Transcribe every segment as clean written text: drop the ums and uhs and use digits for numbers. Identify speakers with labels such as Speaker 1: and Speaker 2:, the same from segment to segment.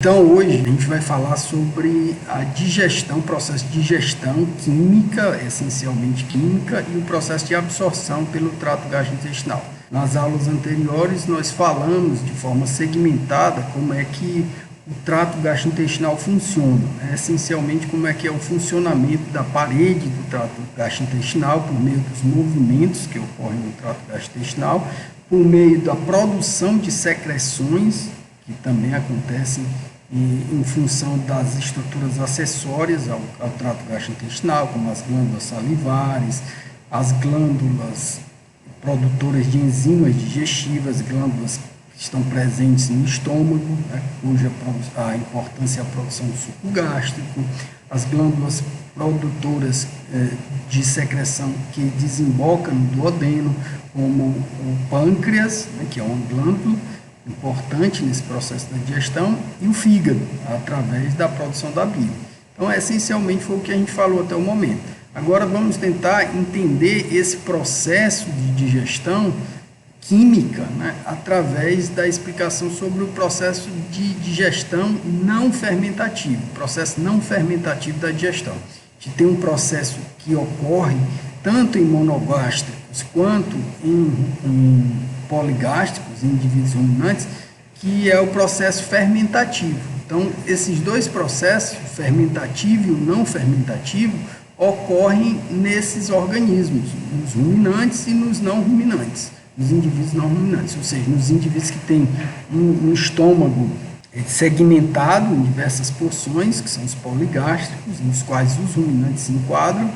Speaker 1: Então hoje a gente vai falar sobre a digestão, processo de digestão química, essencialmente química, e o processo de absorção pelo trato gastrointestinal. Nas aulas anteriores nós falamos de forma segmentada como é que o trato gastrointestinal funciona, essencialmente como é que é o funcionamento da parede do trato gastrointestinal por meio dos movimentos que ocorrem no trato gastrointestinal, por meio da produção de secreções que também acontecem em função das estruturas acessórias ao trato gastrointestinal, como as glândulas salivares, as glândulas produtoras de enzimas digestivas, glândulas que estão presentes no estômago, cuja a importância é a produção do suco gástrico, as glândulas produtoras de secreção que desemboca no duodeno, como o pâncreas, que é uma glândula importante nesse processo da digestão, e o fígado, através da produção da bile. Então, essencialmente, foi o que a gente falou até o momento. Agora, vamos tentar entender esse processo de digestão química, através da explicação sobre o processo de digestão não fermentativo, processo não fermentativo da digestão. A gente tem um processo que ocorre tanto em monogástricos quanto em poligástricos, em indivíduos ruminantes, que é o processo fermentativo. Então, esses dois processos, fermentativo e o não fermentativo, ocorrem nesses organismos, nos ruminantes e nos não ruminantes, nos indivíduos não ruminantes, ou seja, nos indivíduos que têm um estômago segmentado em diversas porções, que são os poligástricos, nos quais os ruminantes se enquadram,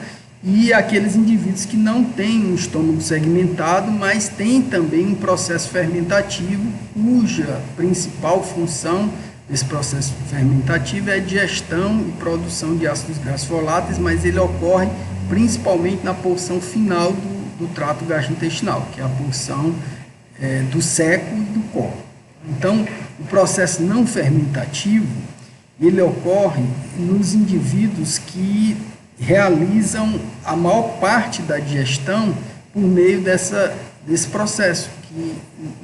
Speaker 1: e aqueles indivíduos que não têm um estômago segmentado, mas têm também um processo fermentativo, cuja principal função desse processo fermentativo é a digestão e produção de ácidos graxos voláteis, mas ele ocorre principalmente na porção final do trato gastrointestinal, que é a porção do seco e do colo. Então, o processo não fermentativo, ele ocorre nos indivíduos que realizam a maior parte da digestão por meio desse processo, que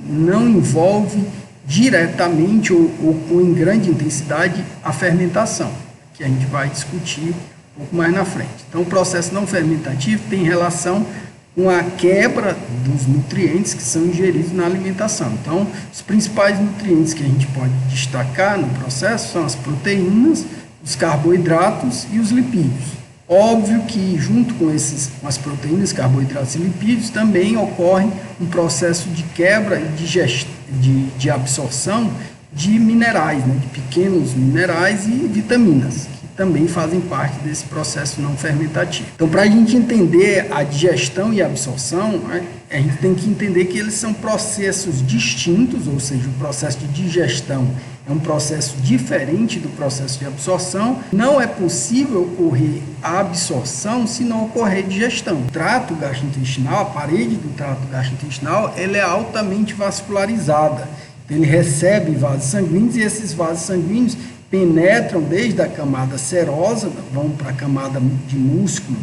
Speaker 1: não envolve diretamente ou em grande intensidade a fermentação, que a gente vai discutir um pouco mais na frente. Então, o processo não fermentativo tem relação com a quebra dos nutrientes que são ingeridos na alimentação. Então, os principais nutrientes que a gente pode destacar no processo são as proteínas, os carboidratos e os lipídios. Óbvio que, junto com as proteínas, carboidratos e lipídios, também ocorre um processo de quebra e de absorção de minerais, de pequenos minerais e vitaminas, que também fazem parte desse processo não fermentativo. Então, para a gente entender a digestão e a absorção, a gente tem que entender que eles são processos distintos, ou seja, o processo de digestão é um processo diferente do processo de absorção. Não é possível ocorrer a absorção se não ocorrer digestão. O trato gastrointestinal, a parede do trato gastrointestinal, ela é altamente vascularizada. Ele recebe vasos sanguíneos e esses vasos sanguíneos penetram desde a camada serosa, vão para a camada de músculo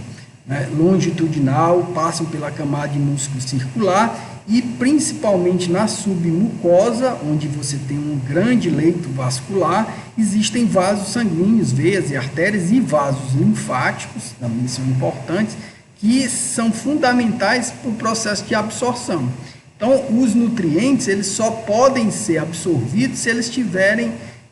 Speaker 1: longitudinal, passam pela camada de músculo circular e principalmente na submucosa, onde você tem um grande leito vascular, existem vasos sanguíneos, veias e artérias e vasos linfáticos, também são importantes, que são fundamentais para o processo de absorção. Então, os nutrientes eles só podem ser absorvidos se eles estiverem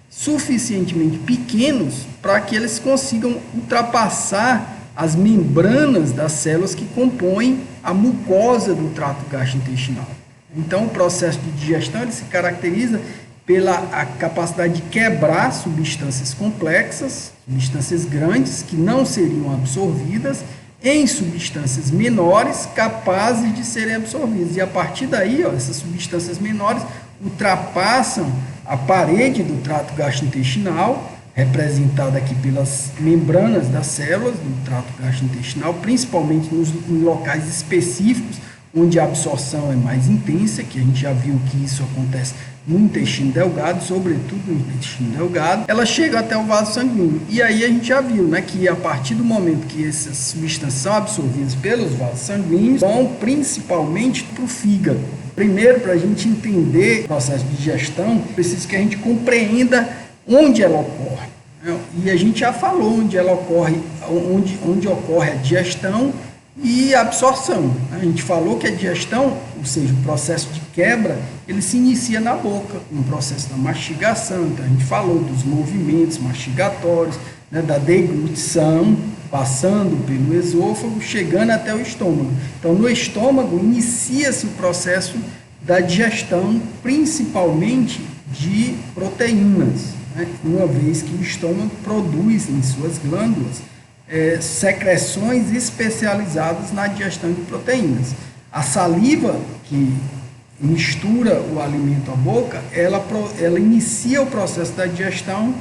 Speaker 1: suficientemente pequenos para que eles consigam ultrapassar as membranas das células que compõem a mucosa do trato gastrointestinal. Então, o processo de digestão ele se caracteriza pela capacidade de quebrar substâncias complexas, substâncias grandes que não seriam absorvidas, em substâncias menores capazes de serem absorvidas. E a partir daí, essas substâncias menores ultrapassam a parede do trato gastrointestinal, representada aqui pelas membranas das células do trato gastrointestinal, principalmente em locais específicos, onde a absorção é mais intensa, que a gente já viu que isso acontece no intestino delgado, sobretudo no intestino delgado, ela chega até o vaso sanguíneo. E aí a gente já viu que a partir do momento que essas substâncias são absorvidas pelos vasos sanguíneos, vão principalmente para o fígado. Primeiro, para a gente entender o processo de digestão, preciso que a gente compreenda onde ela ocorre, né? E a gente já falou onde ela ocorre, onde ocorre a digestão e a absorção. A gente falou que a digestão, ou seja, o processo de quebra, ele se inicia na boca, no processo da mastigação. Então, a gente falou dos movimentos mastigatórios, né, da deglutição, passando pelo esôfago, chegando até o estômago. Então, no estômago, inicia-se o processo da digestão, principalmente de proteínas, né, uma vez que o estômago produz em suas glândulas secreções especializadas na digestão de proteínas. A saliva, que mistura o alimento à boca, ela inicia o processo da digestão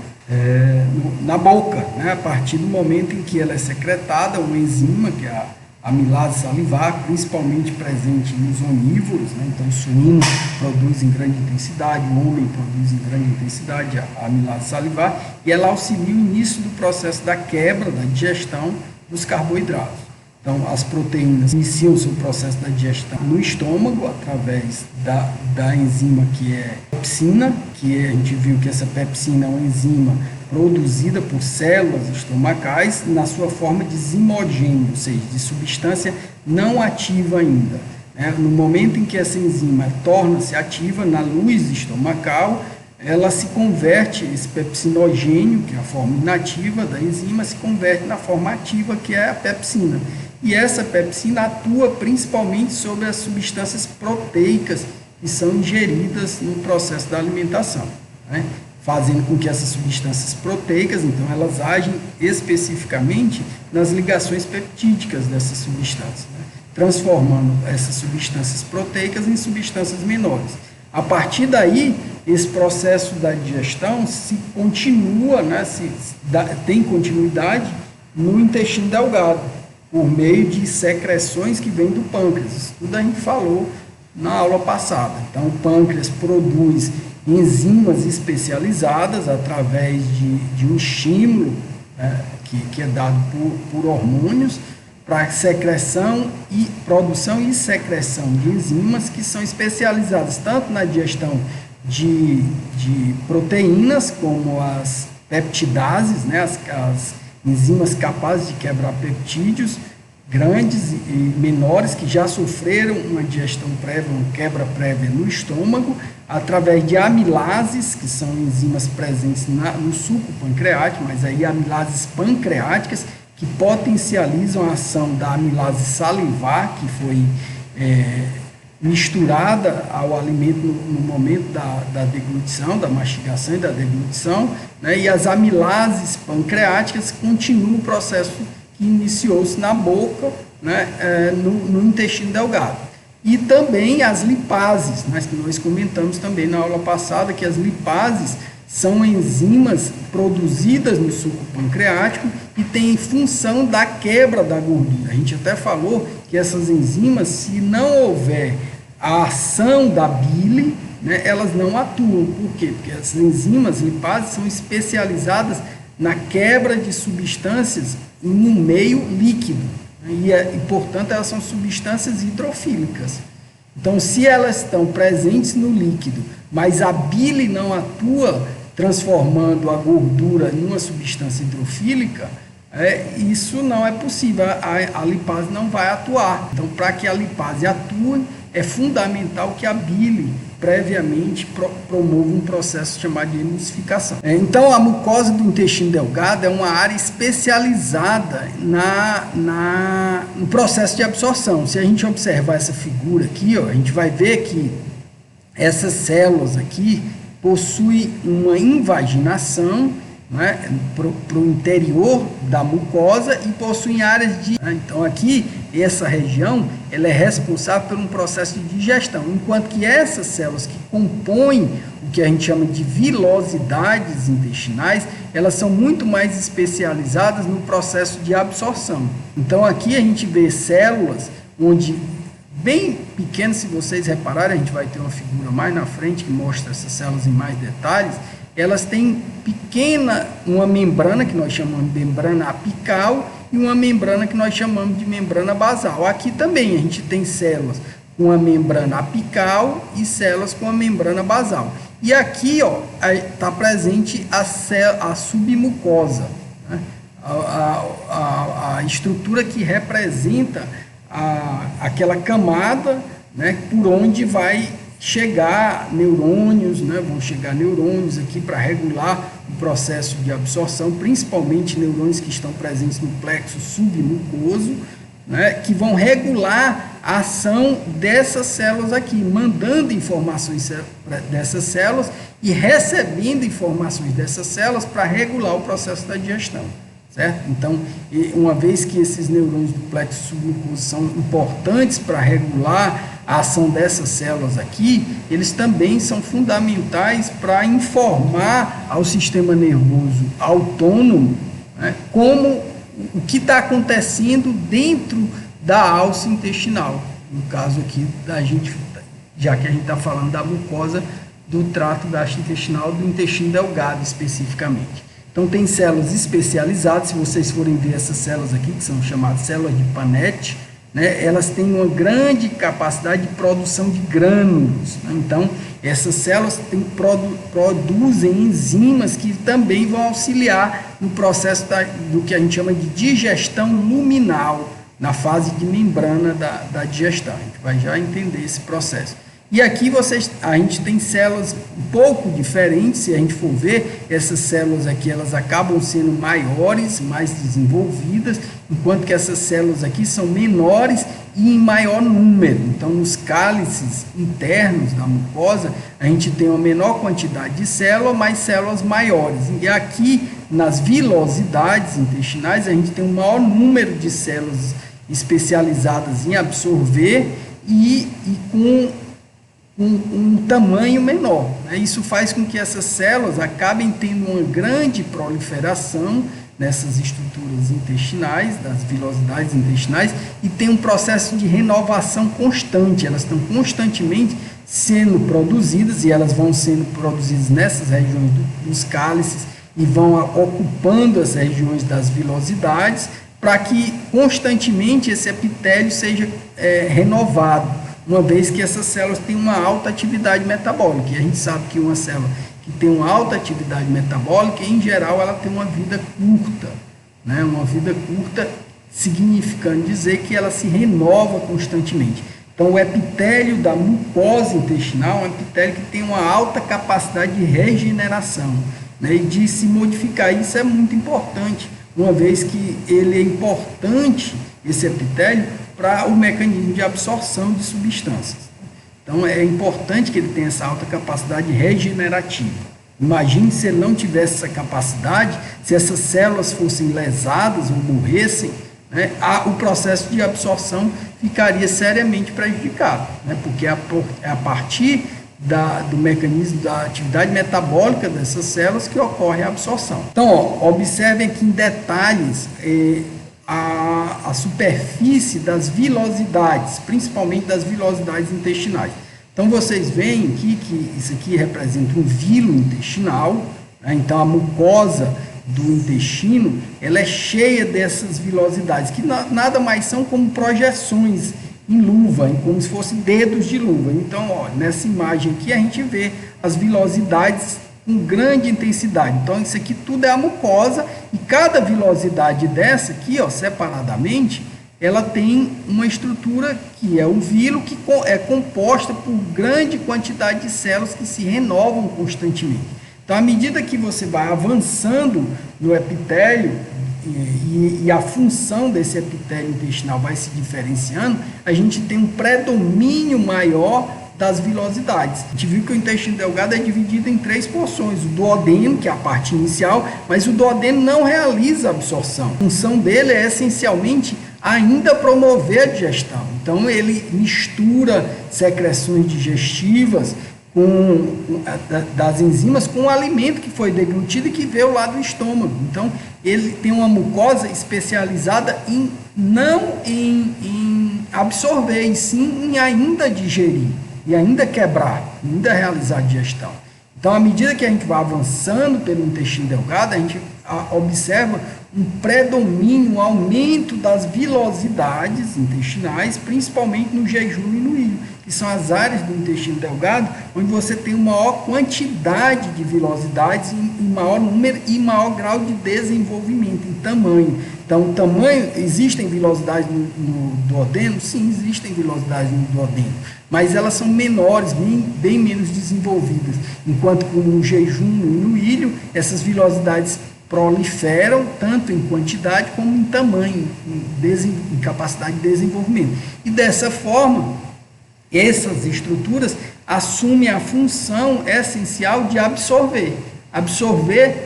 Speaker 1: na boca, né? A partir do momento em que ela é secretada, uma enzima, que é a amilase salivar, principalmente presente nos onívoros, né? Então o suíno produz em grande intensidade, o homem produz em grande intensidade a amilase salivar, e ela auxilia o início do processo da quebra, da digestão dos carboidratos. Então as proteínas iniciam o seu processo da digestão no estômago, através da enzima que é a pepsina, que a gente viu que essa pepsina é uma enzima produzida por células estomacais na sua forma de zimogênio, ou seja, de substância não ativa ainda, né? No momento em que essa enzima torna-se ativa na luz estomacal, ela se converte, esse pepsinogênio, que é a forma inativa da enzima, se converte na forma ativa, que é a pepsina. E essa pepsina atua principalmente sobre as substâncias proteicas que são ingeridas no processo da alimentação, né? Fazendo com que essas substâncias proteicas, então, elas agem especificamente nas ligações peptídicas dessas substâncias, né? Transformando essas substâncias proteicas em substâncias menores. A partir daí, esse processo da digestão se continua, né, tem continuidade no intestino delgado, por meio de secreções que vêm do pâncreas. Isso tudo a gente falou na aula passada. Então, o pâncreas produz enzimas especializadas através de um estímulo, né, que é dado por hormônios, para secreção e produção e secreção de enzimas que são especializadas tanto na digestão de proteínas, como as peptidases, né, as enzimas capazes de quebrar peptídeos grandes e menores que já sofreram uma digestão prévia, uma quebra prévia no estômago, através de amilases, que são enzimas presentes no suco pancreático, mas aí amilases pancreáticas, que potencializam a ação da amilase salivar, que foi misturada ao alimento no momento da deglutição, da mastigação e da deglutição, né? E as amilases pancreáticas continuam o processo que iniciou-se na boca, né? No intestino delgado. E também as lipases, né? Que nós comentamos também na aula passada, que as lipases são enzimas produzidas no suco pancreático e têm função da quebra da gordura. A gente até falou que essas enzimas, se não houver a ação da bile, né, elas não atuam. Por quê? Porque as enzimas lipases são especializadas na quebra de substâncias em um meio líquido, né, e, portanto, elas são substâncias hidrofílicas. Então, se elas estão presentes no líquido, mas a bile não atua transformando a gordura em uma substância hidrofílica, isso não é possível, a lipase não vai atuar. Então, para que a lipase atue, é fundamental que a bile previamente promova um processo chamado de emulsificação. Então, a mucosa do intestino delgado é uma área especializada no processo de absorção. Se a gente observar essa figura aqui, ó, a gente vai ver que essas células aqui possuem uma invaginação, né, para o interior da mucosa e possuem áreas de... Então, aqui, essa região, ela é responsável por um processo de digestão, enquanto que essas células que compõem o que a gente chama de vilosidades intestinais, elas são muito mais especializadas no processo de absorção. Então, aqui a gente vê células onde, bem pequenas, se vocês repararem, a gente vai ter uma figura mais na frente que mostra essas células em mais detalhes, elas têm uma membrana que nós chamamos de membrana apical e uma membrana que nós chamamos de membrana basal. Aqui também a gente tem células com a membrana apical e células com a membrana basal. E aqui está presente a submucosa, né? A estrutura que representa aquela camada, né, por onde vai chegar neurônios, né, vão chegar neurônios aqui para regular o processo de absorção, principalmente neurônios que estão presentes no plexo submucoso, né, que vão regular a ação dessas células aqui, mandando informações dessas células e recebendo informações dessas células para regular o processo da digestão. Certo? Então, uma vez que esses neurônios do plexo submucoso são importantes para regular a ação dessas células aqui, eles também são fundamentais para informar ao sistema nervoso autônomo, né, como o que está acontecendo dentro da alça intestinal. No caso aqui da gente, já que a gente está falando da mucosa do trato gastrointestinal, do intestino delgado especificamente. Então, tem células especializadas, se vocês forem ver essas células aqui, que são chamadas células de Paneth, né, elas têm uma grande capacidade de produção de grânulos, né? Então, essas células produzem enzimas que também vão auxiliar no processo do que a gente chama de digestão luminal, na fase de membrana da digestão. A gente vai já entender esse processo. E aqui a gente tem células um pouco diferentes, se a gente for ver, essas células aqui elas acabam sendo maiores, mais desenvolvidas, enquanto que essas células aqui são menores e em maior número. Então, nos cálices internos da mucosa, a gente tem uma menor quantidade de células, mas células maiores. E aqui, nas vilosidades intestinais, a gente tem um maior número de células especializadas em absorver e com um tamanho menor, né? Isso faz com que essas células acabem tendo uma grande proliferação nessas estruturas intestinais, das vilosidades intestinais, e tem um processo de renovação constante. Elas estão constantemente sendo produzidas, e elas vão sendo produzidas nessas regiões dos cálices e vão ocupando as regiões das vilosidades para que constantemente esse epitélio seja renovado, uma vez que essas células têm uma alta atividade metabólica. E a gente sabe que uma célula que tem uma alta atividade metabólica, em geral, ela tem uma vida curta, né? Uma vida curta significando dizer que ela se renova constantemente. Então, o epitélio da mucosa intestinal é um epitélio que tem uma alta capacidade de regeneração, né, e de se modificar. Isso é muito importante, uma vez que ele é importante, esse epitélio, para o mecanismo de absorção de substâncias. Então, é importante que ele tenha essa alta capacidade regenerativa. Imagine se ele não tivesse essa capacidade, se essas células fossem lesadas ou morressem, né, o processo de absorção ficaria seriamente prejudicado, né, porque é a partir do mecanismo da atividade metabólica dessas células que ocorre a absorção. Então, observem aqui em detalhes a superfície das vilosidades, principalmente das vilosidades intestinais. Então, vocês veem aqui que isso aqui representa um vilo intestinal, né? Então, a mucosa do intestino, ela é cheia dessas vilosidades, que nada mais são como projeções em luva, como se fossem dedos de luva. Então, nessa imagem aqui, a gente vê as vilosidades com grande intensidade. Então, isso aqui tudo é a mucosa, e cada vilosidade dessa aqui, separadamente, ela tem uma estrutura que é o vilo, que é composta por grande quantidade de células que se renovam constantemente. Então, à medida que você vai avançando no epitélio e a função desse epitélio intestinal vai se diferenciando, a gente tem um predomínio maior das vilosidades. A gente viu que o intestino delgado é dividido em 3 porções: o duodeno, que é a parte inicial, mas o duodeno não realiza absorção. A função dele é essencialmente ainda promover a digestão. Então, ele mistura secreções digestivas das enzimas com o alimento que foi deglutido e que veio lá do estômago. Então, ele tem uma mucosa especializada não em absorver, e sim em ainda digerir, e ainda quebrar, ainda realizar a digestão. Então, à medida que a gente vai avançando pelo intestino delgado, a gente observa um predomínio, um aumento das vilosidades intestinais, principalmente no jejum e no ilho, que são as áreas do intestino delgado, onde você tem uma maior quantidade de vilosidades em maior número e maior grau de desenvolvimento, em tamanho. Então, o tamanho, existem vilosidades no duodeno? Sim, existem vilosidades no duodeno, mas elas são menores, bem menos desenvolvidas, enquanto que no jejum e no ilho, essas vilosidades proliferam tanto em quantidade como em tamanho, em capacidade de desenvolvimento. E dessa forma, essas estruturas assumem a função essencial de absorver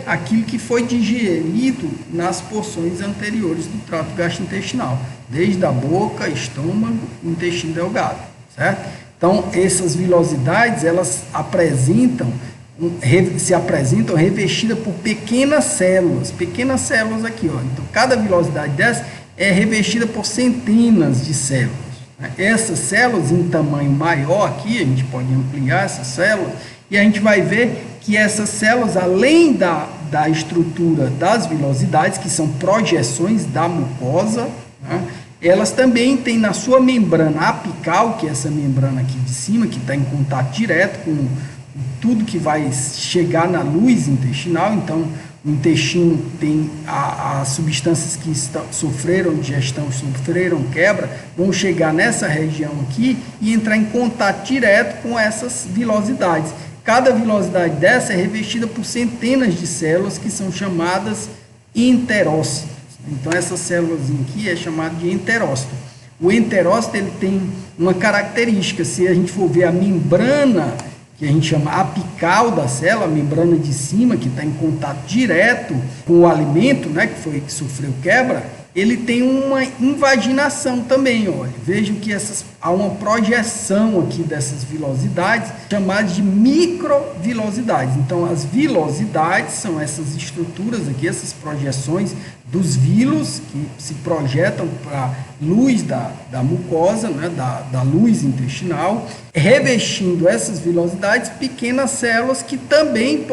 Speaker 1: aquilo que foi digerido nas porções anteriores do trato gastrointestinal, desde a boca, estômago, intestino delgado, certo? Então, essas vilosidades, elas se apresentam revestidas por pequenas células aqui, ó. Então, cada vilosidade dessa é revestida por centenas de células. Essas células em tamanho maior aqui, a gente pode ampliar essas células, e a gente vai ver que essas células, além da estrutura das vilosidades, que são projeções da mucosa, né, elas também têm na sua membrana apical, que é essa membrana aqui de cima, que está em contato direto com tudo que vai chegar na luz intestinal. Então, o intestino tem as substâncias que sofreram digestão, sofreram quebra, vão chegar nessa região aqui e entrar em contato direto com essas vilosidades. Cada vilosidade dessa é revestida por centenas de células que são chamadas enterócitos. Então, essa célula aqui é chamada de enterócito. O enterócito, ele tem uma característica, se a gente for ver a membrana, que a gente chama apical da célula, a membrana de cima, que está em contato direto com o alimento, né, que sofreu quebra, ele tem uma invaginação também, olha. Vejam que há uma projeção aqui dessas vilosidades, chamadas de microvilosidades. Então, as vilosidades são essas estruturas aqui, essas projeções dos vilos, que se projetam para a luz da mucosa, né, da luz intestinal, revestindo essas vilosidades pequenas células que também,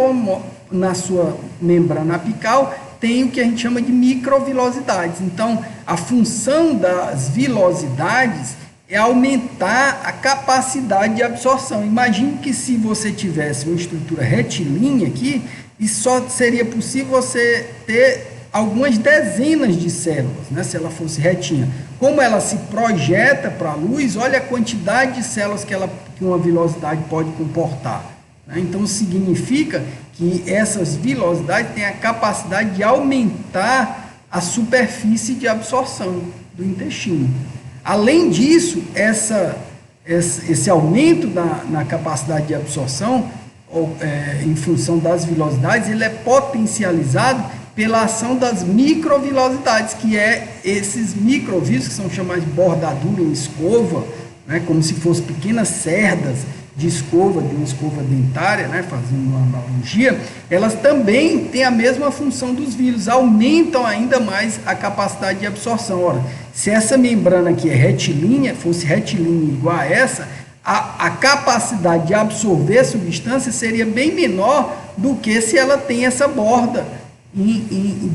Speaker 1: na sua membrana apical, tem o que a gente chama de microvilosidades. Então, a função das vilosidades é aumentar a capacidade de absorção. Imagine que se você tivesse uma estrutura retilínea aqui, e só seria possível você ter algumas dezenas de células, né, se ela fosse retinha. Como ela se projeta para a luz, olha a quantidade de células que uma vilosidade pode comportar. Então, significa que essas vilosidades têm a capacidade de aumentar a superfície de absorção do intestino. Além disso, esse aumento na capacidade de absorção, em função das vilosidades, ele é potencializado pela ação das microvilosidades, que é esses microvírios, que são chamados de bordadura em escova, né, como se fossem pequenas cerdas de uma escova dentária, né, fazendo uma analogia, elas também têm a mesma função dos vírus, aumentam ainda mais a capacidade de absorção. Ora, se essa membrana aqui é retilínea, fosse retilínea igual a essa, a capacidade de absorver a substância seria bem menor do que se ela tem essa borda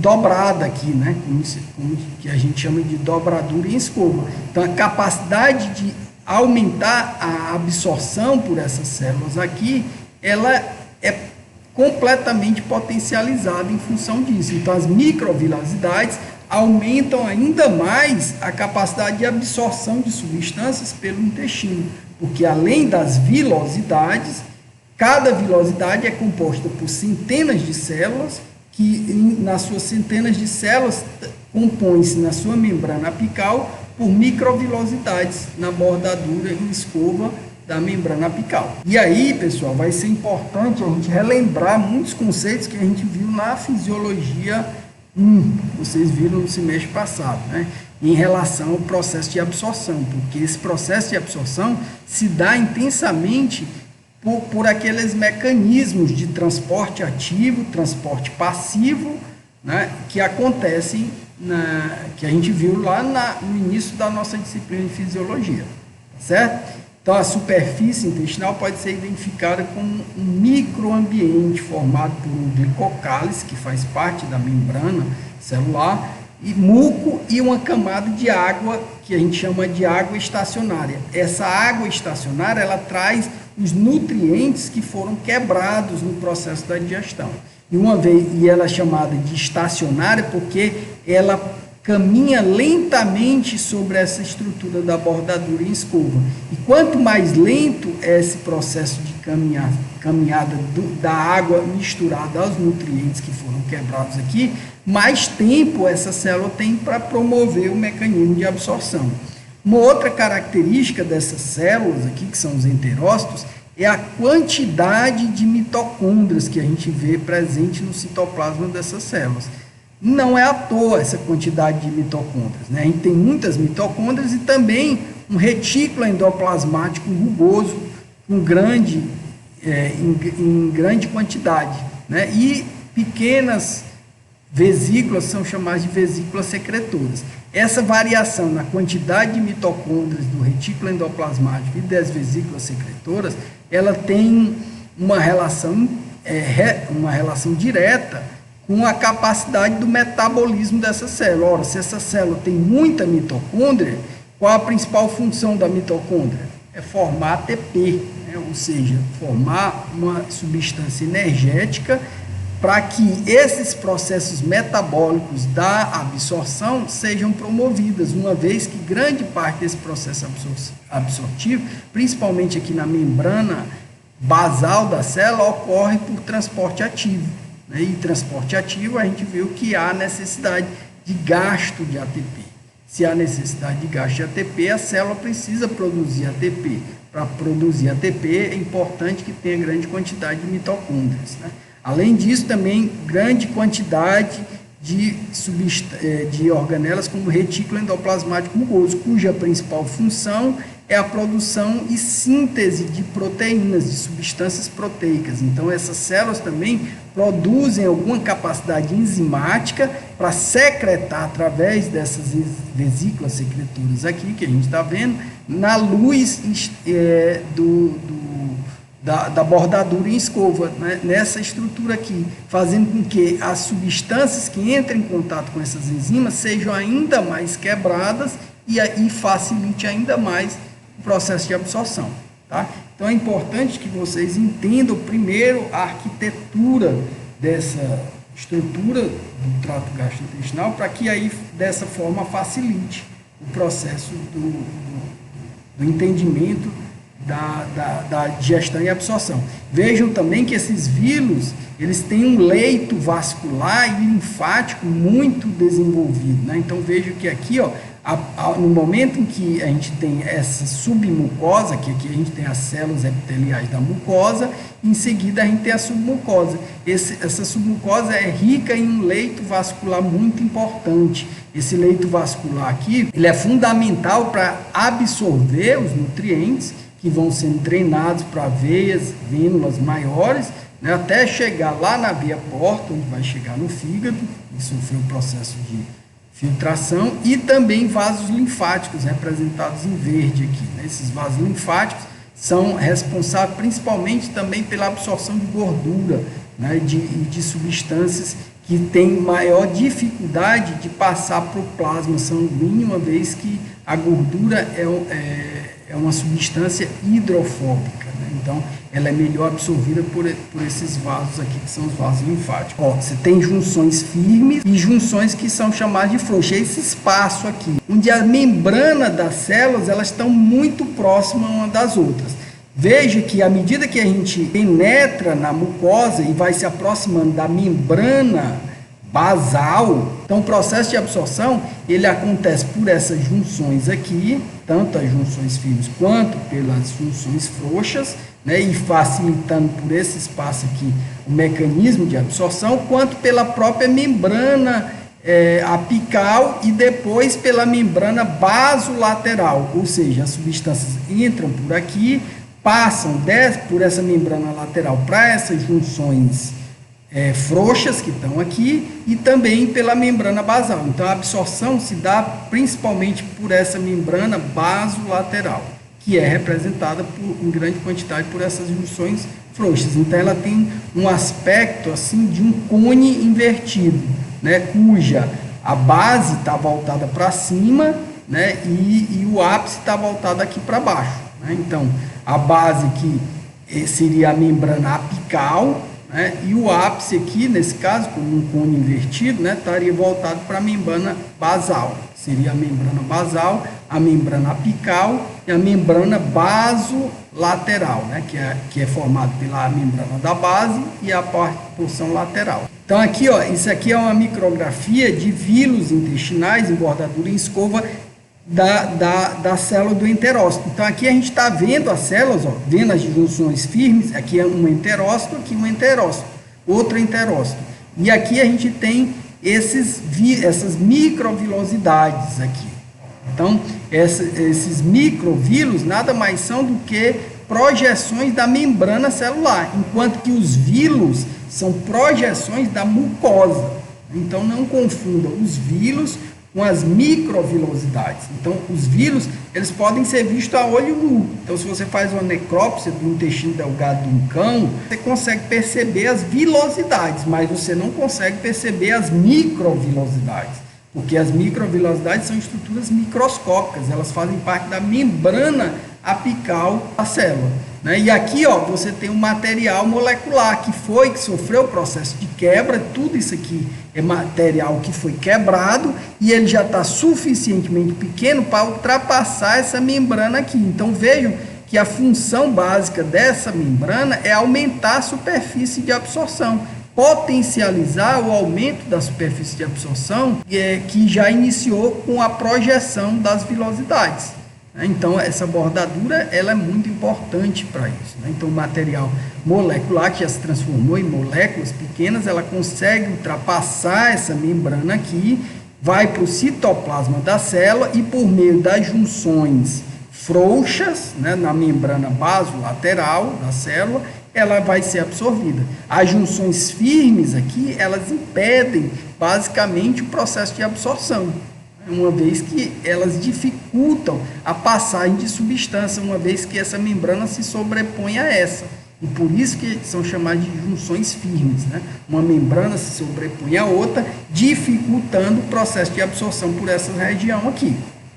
Speaker 1: dobrada aqui, né, como que a gente chama de dobradura em escova. Então, a capacidade de aumentar a absorção por essas células aqui, ela é completamente potencializada em função disso. Então, as microvilosidades aumentam ainda mais a capacidade de absorção de substâncias pelo intestino, porque além das vilosidades, cada vilosidade é composta por centenas de células, que nas suas centenas de células compõem-se na sua membrana apical por microvilosidades na bordadura em escova da membrana apical. E aí, pessoal, vai ser importante a gente relembrar muitos conceitos que a gente viu na fisiologia 1, vocês viram no semestre passado, né, em relação ao processo de absorção, porque esse processo de absorção se dá intensamente por aqueles mecanismos de transporte ativo, transporte passivo, né, que acontecem, que a gente viu lá no início da nossa disciplina de fisiologia, certo? Então, a superfície intestinal pode ser identificada como um microambiente formado por um glicocálice, que faz parte da membrana celular, e muco e uma camada de água, que a gente chama de água estacionária. Essa água estacionária, ela traz os nutrientes que foram quebrados no processo da digestão. E ela é chamada de estacionária porque ela caminha lentamente sobre essa estrutura da bordadura em escova. E quanto mais lento é esse processo de caminhada da água misturada aos nutrientes que foram quebrados aqui, mais tempo essa célula tem para promover o mecanismo de absorção. Uma outra característica dessas células aqui, que são os enterócitos, é a quantidade de mitocôndrias que a gente vê presente no citoplasma dessas células. Não é à toa essa quantidade de mitocôndrias, né? A gente tem muitas mitocôndrias e também um retículo endoplasmático rugoso em grande quantidade, né? E pequenas vesículas são chamadas de vesículas secretoras. Essa variação na quantidade de mitocôndrias do retículo endoplasmático e das vesículas secretoras, ela tem uma relação direta com a capacidade do metabolismo dessa célula. Ora, se essa célula tem muita mitocôndria, qual a principal função da mitocôndria? É formar ATP, né? Ou seja, formar uma substância energética para que esses processos metabólicos da absorção sejam promovidos, uma vez que grande parte desse processo absortivo, principalmente aqui na membrana basal da célula, ocorre por transporte ativo. E transporte ativo, a gente viu que há necessidade de gasto de ATP. Se há necessidade de gasto de ATP, a célula precisa produzir ATP. Para produzir ATP, é importante que tenha grande quantidade de mitocôndrias, né? Além disso, também grande quantidade de organelas como retículo endoplasmático rugoso, cuja principal função é a produção e síntese de proteínas, de substâncias proteicas. Então, essas células também produzem alguma capacidade enzimática para secretar através dessas vesículas secretoras aqui, que a gente está vendo, na luz da bordadura em escova, né? Nessa estrutura aqui, fazendo com que as substâncias que entram em contato com essas enzimas sejam ainda mais quebradas e facilite ainda mais o processo de absorção, tá? Então é importante que vocês entendam primeiro a arquitetura dessa estrutura do trato gastrointestinal, para que aí dessa forma facilite o processo do entendimento da digestão e absorção. Vejam também que esses vilos, eles têm um leito vascular e linfático muito desenvolvido, né? Então vejam que aqui, ó, no momento em que a gente tem essa submucosa, que aqui a gente tem as células epiteliais da mucosa, em seguida a gente tem a submucosa. Essa submucosa é rica em um leito vascular muito importante. Esse leito vascular aqui, ele é fundamental para absorver os nutrientes que vão sendo drenados para veias, vênulas maiores, né, até chegar lá na veia porta, onde vai chegar no fígado, e sofrer o processo de filtração, e também vasos linfáticos, representados em verde aqui, né? Esses vasos linfáticos são responsáveis principalmente também pela absorção de gordura, né, de substâncias que têm maior dificuldade de passar para o plasma sanguíneo, uma vez que a gordura é uma substância hidrofóbica, né? Então, ela é melhor absorvida por esses vasos aqui, que são os vasos linfáticos. Ó, você tem junções firmes e junções que são chamadas de frouxas. Esse espaço aqui, onde a membrana das células, elas estão muito próximas uma das outras. Veja que à medida que a gente penetra na mucosa e vai se aproximando da membrana basal, então o processo de absorção, ele acontece por essas junções aqui, tanto as junções firmes quanto pelas junções frouxas, né, e facilitando por esse espaço aqui o mecanismo de absorção, quanto pela própria membrana apical e depois pela membrana basolateral, ou seja, as substâncias entram por aqui, passam por essa membrana lateral para essas junções frouxas que estão aqui e também pela membrana basal. Então a absorção se dá principalmente por essa membrana basolateral, que é representada em grande quantidade por essas junções frouxas. Então, ela tem um aspecto assim de um cone invertido, né, cuja a base está voltada para cima, né, e o ápice está voltado aqui para baixo, né? Então, a base aqui seria a membrana apical, né, e o ápice aqui, nesse caso, com um cone invertido, né, estaria voltado para a membrana basal. Seria a membrana basal, a membrana apical e a membrana basolateral, né, que é formada pela membrana da base e a porção lateral. Então, aqui, ó, isso aqui é uma micrografia de vilos intestinais em bordadura em escova da célula do enterócito. Então, aqui a gente está vendo as células, ó, vendo as junções firmes. Aqui é um enterócito, aqui um enterócito, outro enterócito. E aqui a gente tem essas microvilosidades aqui. Então, esses microvilos nada mais são do que projeções da membrana celular, enquanto que os vilos são projeções da mucosa. Então, não confunda os vilos com as microvilosidades. Então, os vilos, eles podem ser vistos a olho nu. Então, se você faz uma necrópsia do intestino delgado de um cão, você consegue perceber as vilosidades, mas você não consegue perceber as microvilosidades, porque as microvilosidades são estruturas microscópicas, elas fazem parte da membrana apical da célula, né? E aqui, ó, você tem um material molecular que sofreu o processo de quebra. Tudo isso aqui é material que foi quebrado e ele já está suficientemente pequeno para ultrapassar essa membrana aqui. Então, vejam que a função básica dessa membrana é aumentar a superfície de absorção, potencializar o aumento da superfície de absorção, que já iniciou com a projeção das vilosidades. Então, essa bordadura ela é muito importante para isso, né? Então, o material molecular que já se transformou em moléculas pequenas, ela consegue ultrapassar essa membrana aqui, vai para o citoplasma da célula e, por meio das junções frouxas, né, na membrana basolateral da célula, ela vai ser absorvida. As junções firmes aqui, elas impedem basicamente o processo de absorção, uma vez que elas dificultam a passagem de substância, uma vez que essa membrana se sobrepõe a essa. E por isso que são chamadas de junções firmes, né? Uma membrana se sobrepõe a outra, dificultando o processo de absorção por essa região aqui,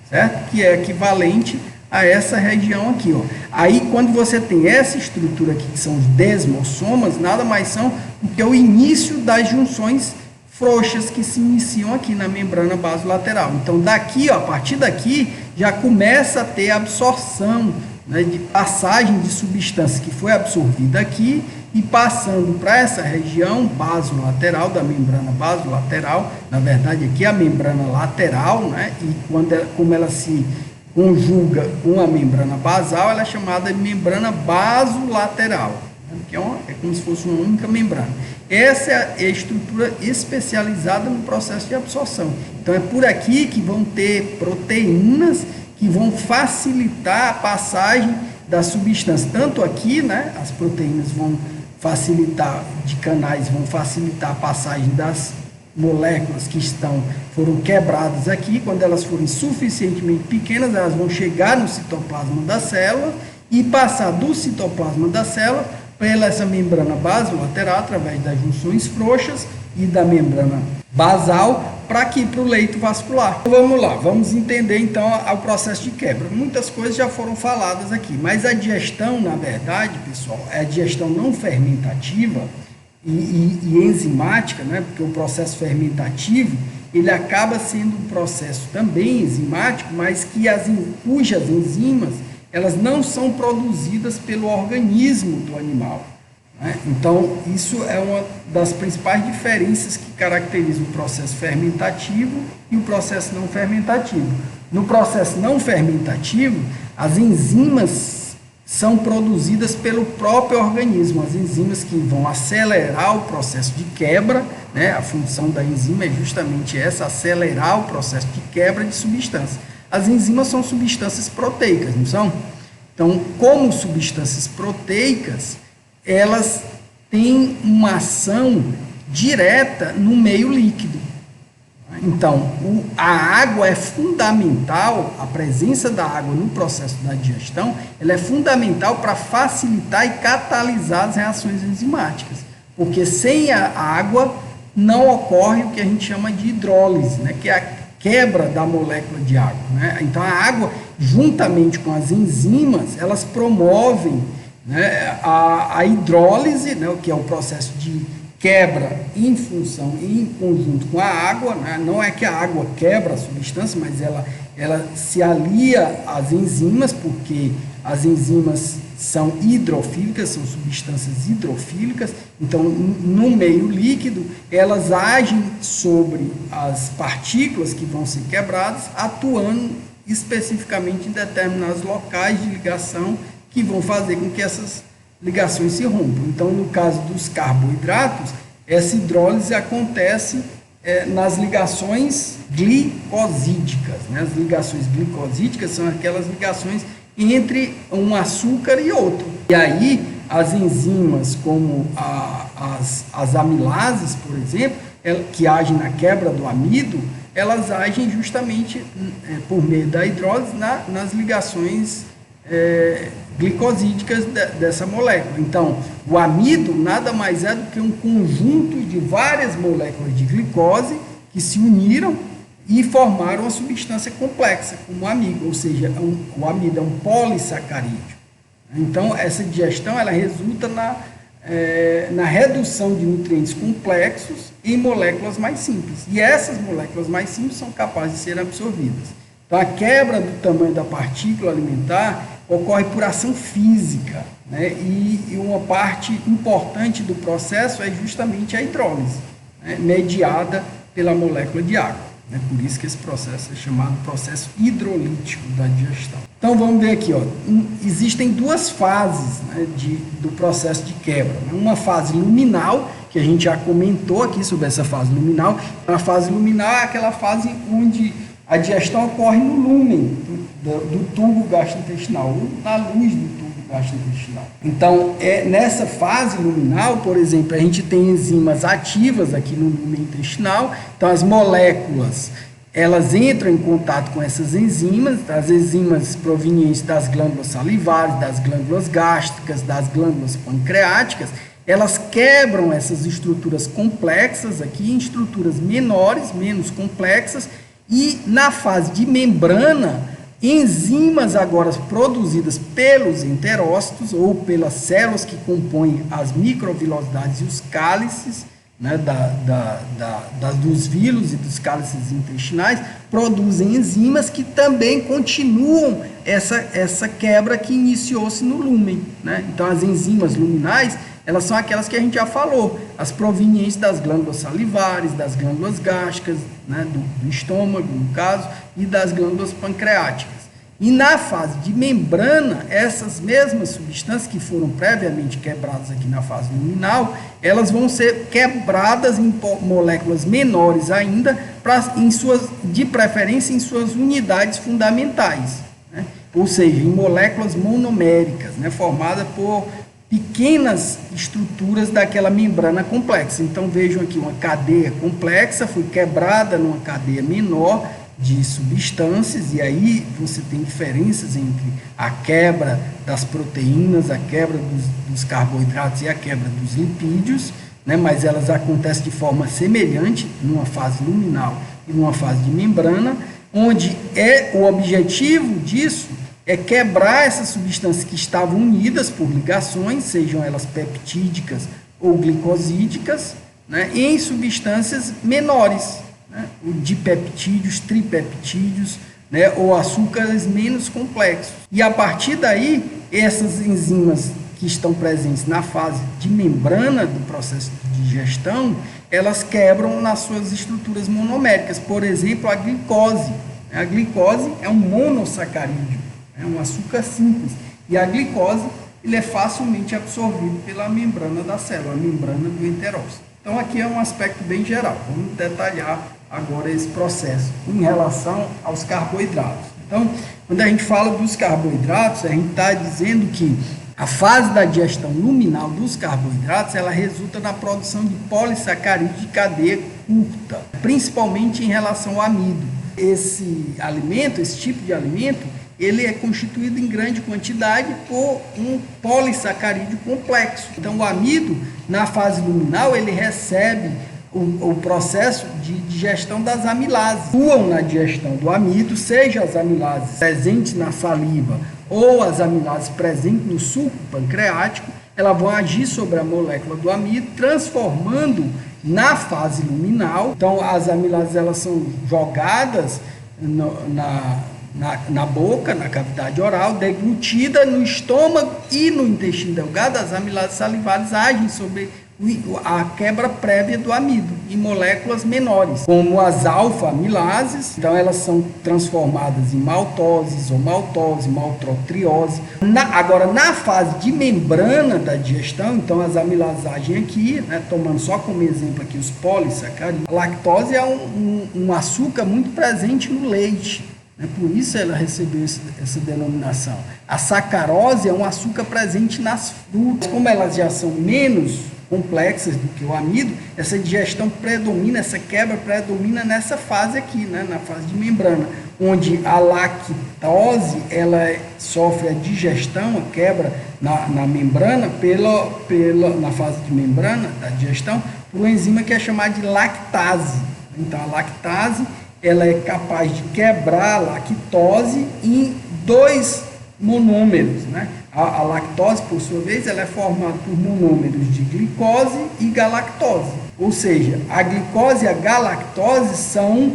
Speaker 1: certo? Que é equivalente a essa região aqui, ó. Aí, quando você tem essa estrutura aqui, que são os desmossomas, nada mais são do que o início das junções frouxas que se iniciam aqui na membrana basolateral. Então, daqui, ó, a partir daqui, já começa a ter absorção, né, de passagem de substância que foi absorvida aqui e passando para essa região basolateral, da membrana basolateral. Na verdade, aqui é a membrana lateral, né, e como ela se conjuga com a membrana basal, ela é chamada de membrana basolateral, né, que é como se fosse uma única membrana. Essa é a estrutura especializada no processo de absorção. Então, é por aqui que vão ter proteínas que vão facilitar a passagem da substância. Tanto aqui, né, as proteínas vão facilitar, de canais, vão facilitar a passagem das moléculas que foram quebradas aqui. Quando elas forem suficientemente pequenas, elas vão chegar no citoplasma da célula e passar do citoplasma da célula pela essa membrana basolateral, através das junções frouxas e da membrana basal, para aqui para o leito vascular. Então, vamos lá, vamos entender então o processo de quebra. Muitas coisas já foram faladas aqui, mas a digestão, na verdade, pessoal, é a digestão não fermentativa e enzimática, né? Porque o processo fermentativo, ele acaba sendo um processo também enzimático, mas cujas enzimas, elas não são produzidas pelo organismo do animal, né? Então, isso é uma das principais diferenças que caracterizam o processo fermentativo e o processo não fermentativo. No processo não fermentativo, as enzimas são produzidas pelo próprio organismo, as enzimas que vão acelerar o processo de quebra, né? A função da enzima é justamente essa, acelerar o processo de quebra de substância. As enzimas são substâncias proteicas, não são? Então, como substâncias proteicas, elas têm uma ação direta no meio líquido. Então, a água é fundamental, a presença da água no processo da digestão, ela é fundamental para facilitar e catalisar as reações enzimáticas, porque sem a água não ocorre o que a gente chama de hidrólise, né, que é a quebra da molécula de água, né? Então, a água, juntamente com as enzimas, elas promovem, né, a hidrólise, né, que é o processo de quebra em função e em conjunto com a água, né? Não é que a água quebra a substância, mas ela se alia às enzimas, porque as enzimas são hidrofílicas, são substâncias hidrofílicas, então no meio líquido elas agem sobre as partículas que vão ser quebradas, atuando especificamente em determinados locais de ligação que vão fazer com que essas ligações se rompam. Então, no caso dos carboidratos, essa hidrólise acontece nas ligações glicosídicas, né? As ligações glicosídicas são aquelas ligações entre um açúcar e outro. E aí, as enzimas como as amilases, por exemplo, que agem na quebra do amido, elas agem justamente por meio da hidrólise nas ligações glicosídicas dessa molécula. Então, o amido nada mais é do que um conjunto de várias moléculas de glicose que se uniram e formaram uma substância complexa, como o amido, ou seja, o amido é um polissacarídeo. Então, essa digestão ela resulta na redução de nutrientes complexos em moléculas mais simples. E essas moléculas mais simples são capazes de ser absorvidas. Então, a quebra do tamanho da partícula alimentar ocorre por ação física, né? E uma parte importante do processo é justamente a hidrólise, né? Mediada pela molécula de água. Né? Por isso que esse processo é chamado processo hidrolítico da digestão. Então, vamos ver aqui, ó. Existem duas fases, né, do processo de quebra. Né? Uma fase luminal, que a gente já comentou aqui sobre essa fase luminal. A fase luminal é aquela fase onde a digestão ocorre no lúmen do tubo gastrointestinal, ou na luz do tubo gastrointestinal. Então, nessa fase luminal, por exemplo, a gente tem enzimas ativas aqui no lúmen intestinal. Então, as moléculas, elas entram em contato com essas enzimas, as enzimas provenientes das glândulas salivares, das glândulas gástricas, das glândulas pancreáticas, elas quebram essas estruturas complexas aqui em estruturas menores, menos complexas, e na fase de membrana, enzimas agora produzidas pelos enterócitos ou pelas células que compõem as microvilosidades e os cálices, né, dos vilos e dos cálices intestinais, produzem enzimas que também continuam essa quebra que iniciou-se no lúmen. Né? Então, as enzimas luminais, elas são aquelas que a gente já falou, as provenientes das glândulas salivares, das glândulas gástricas, né, do estômago, no caso, e das glândulas pancreáticas. E na fase de membrana, essas mesmas substâncias que foram previamente quebradas aqui na fase luminal, elas vão ser quebradas em moléculas menores ainda, de preferência em suas unidades fundamentais, né? Ou seja, em moléculas monoméricas, né, formadas por pequenas estruturas daquela membrana complexa. Então, vejam aqui uma cadeia complexa, foi quebrada numa cadeia menor de substâncias, e aí você tem diferenças entre a quebra das proteínas, a quebra dos carboidratos e a quebra dos lipídios, né? Mas elas acontecem de forma semelhante numa fase luminal e numa fase de membrana, onde o objetivo disso é quebrar essas substâncias que estavam unidas por ligações, sejam elas peptídicas ou glicosídicas, né, em substâncias menores, né, dipeptídeos, tripeptídeos, né, ou açúcares menos complexos. E a partir daí, essas enzimas que estão presentes na fase de membrana do processo de digestão, elas quebram nas suas estruturas monoméricas. Por exemplo, a glicose. A glicose é um monossacarídeo, é um açúcar simples, e a glicose ele é facilmente absorvido pela membrana da célula, a membrana do enterócito. Então, aqui é um aspecto bem geral. Vamos detalhar agora esse processo em relação aos carboidratos. Então, quando a gente fala dos carboidratos, a gente está dizendo que a fase da digestão luminal dos carboidratos, ela resulta na produção de polissacarídeos de cadeia curta, principalmente em relação ao amido. Esse tipo de alimento, ele é constituído em grande quantidade por um polissacarídeo complexo. Então, o amido, na fase luminal, ele recebe o processo de digestão das amilases. Atuam na digestão do amido, seja as amilases presentes na saliva ou as amilases presentes no suco pancreático, elas vão agir sobre a molécula do amido, transformando na fase luminal. Então, as amilases elas são jogadas na boca, na cavidade oral, deglutida no estômago e no intestino delgado. As amilases salivares agem sobre a quebra prévia do amido em moléculas menores, como as alfa-amilases. Então, elas são transformadas em maltose, isomaltose, maltotriose. Agora, na fase de membrana da digestão, então as amilases agem aqui, né, tomando só como exemplo aqui os polissacarídeos. A lactose é um açúcar muito presente no leite. Por isso ela recebeu essa denominação. A sacarose é um açúcar presente nas frutas. Como elas já são menos complexas do que o amido, essa digestão predomina, essa quebra predomina nessa fase aqui, né, na fase de membrana, onde a lactose ela sofre a digestão, a quebra na membrana, na fase de membrana da digestão, por uma enzima que é chamada de lactase. Então, a lactase ela é capaz de quebrar a lactose em 2 monômeros, né? A lactose, por sua vez, ela é formada por monômeros de glicose e galactose. Ou seja, a glicose e a galactose são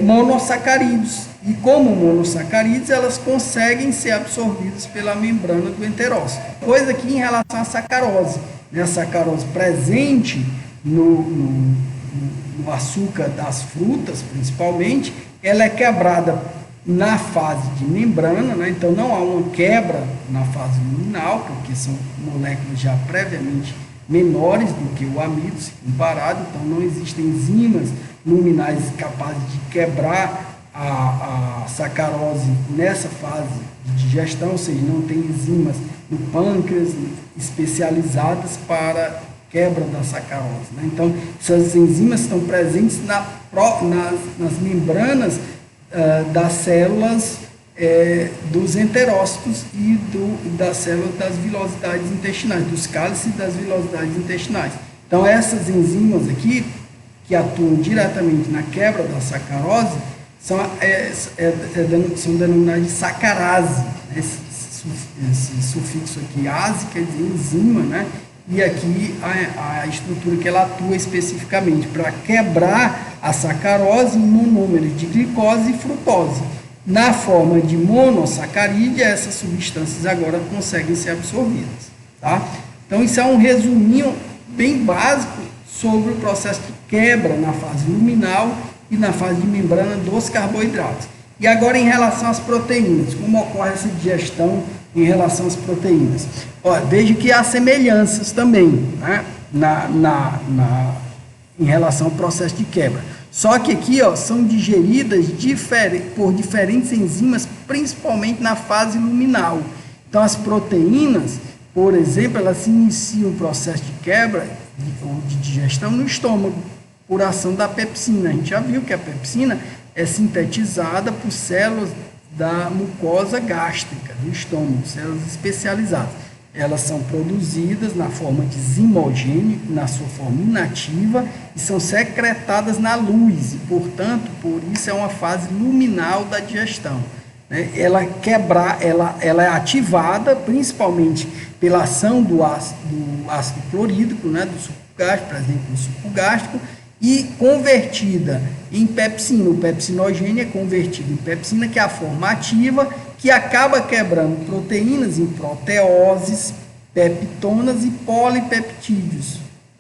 Speaker 1: monossacarídeos. E como monossacarídeos, elas conseguem ser absorvidas pela membrana do enterócito. Coisa aqui em relação à sacarose. Né? A sacarose presente no açúcar das frutas, principalmente, ela é quebrada na fase de membrana, né? Então não há uma quebra na fase luminal, porque são moléculas já previamente menores do que o amido, se comparado, então não existem enzimas luminais capazes de quebrar a sacarose nessa fase de digestão, ou seja, não tem enzimas no pâncreas especializadas para quebra da sacarose, né? Então, essas enzimas estão presentes nas membranas das células dos enterócitos e das células das vilosidades intestinais, dos cálices e das vilosidades intestinais. Então, essas enzimas aqui, que atuam diretamente na quebra da sacarose, são denominadas de sacarase. Né? Esse sufixo aqui, ase, quer dizer enzima, né? E aqui a estrutura que ela atua especificamente para quebrar a sacarose em monômeros de glicose e frutose. Na forma de monossacarídeo, essas substâncias agora conseguem ser absorvidas. Tá? Então, isso é um resuminho bem básico sobre o processo de quebra na fase luminal e na fase de membrana dos carboidratos. E agora, em relação às proteínas, como ocorre essa digestão em relação às proteínas? Veja que há semelhanças também, né, em relação ao processo de quebra. Só que aqui são digeridas por diferentes enzimas, principalmente na fase luminal. Então, as proteínas, por exemplo, elas iniciam o processo de quebra ou de digestão no estômago, por ação da pepsina. A gente já viu que a pepsina é sintetizada por células da mucosa gástrica do estômago, células especializadas. Elas são produzidas na forma de zimogênio, na sua forma inativa, e são secretadas na luz, e, portanto, por isso é uma fase luminal da digestão. Né? Ela é ativada principalmente pela ação do ácido clorídrico, né, do suco gástrico, presente no suco gástrico, e convertida em pepsina. O pepsinogênio é convertido em pepsina, que é a forma ativa, que acaba quebrando proteínas em proteoses, peptonas e polipeptídeos.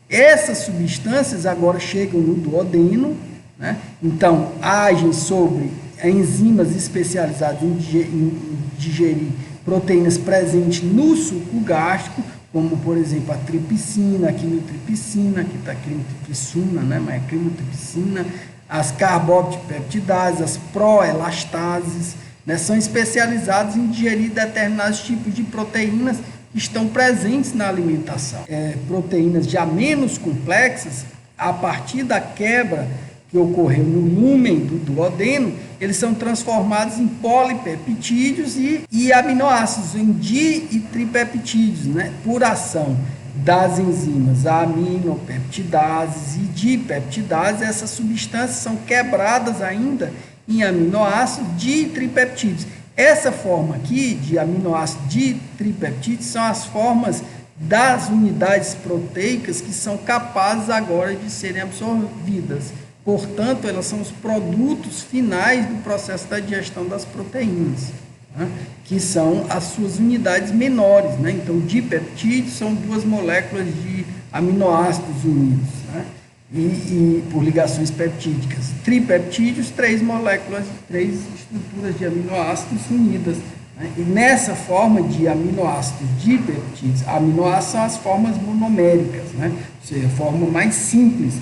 Speaker 1: Essas substâncias agora chegam no duodeno, né? Então, agem sobre enzimas especializadas em digerir proteínas presentes no suco gástrico, como, por exemplo, a tripsina, a quimiotripsina, aqui está a quimiotripsina, né? Mas é quimiotripsina, as carbopeptidases, as proelastases, né? São especializadas em digerir determinados tipos de proteínas que estão presentes na alimentação. Proteínas já menos complexas, a partir da quebra que ocorreu no lúmen do duodeno, eles são transformados em polipeptídeos e aminoácidos, em di e tripeptídeos, né, por ação das enzimas aminopeptidases e dipeptidases. Essas substâncias são quebradas ainda em aminoácidos ditripeptídeos. Essa forma aqui de aminoácidos ditripeptídeos são as formas das unidades proteicas que são capazes agora de serem absorvidas. Portanto, elas são os produtos finais do processo da digestão das proteínas, né, que são as suas unidades menores, né? Então, dipeptídeos são 2 moléculas de aminoácidos unidos, né, e por ligações peptídicas. Tripeptídeos, 3 moléculas, 3 estruturas de aminoácidos unidas, né? E nessa forma de aminoácidos dipeptídeos, aminoácidos são as formas monoméricas, né? Ou seja, a forma mais simples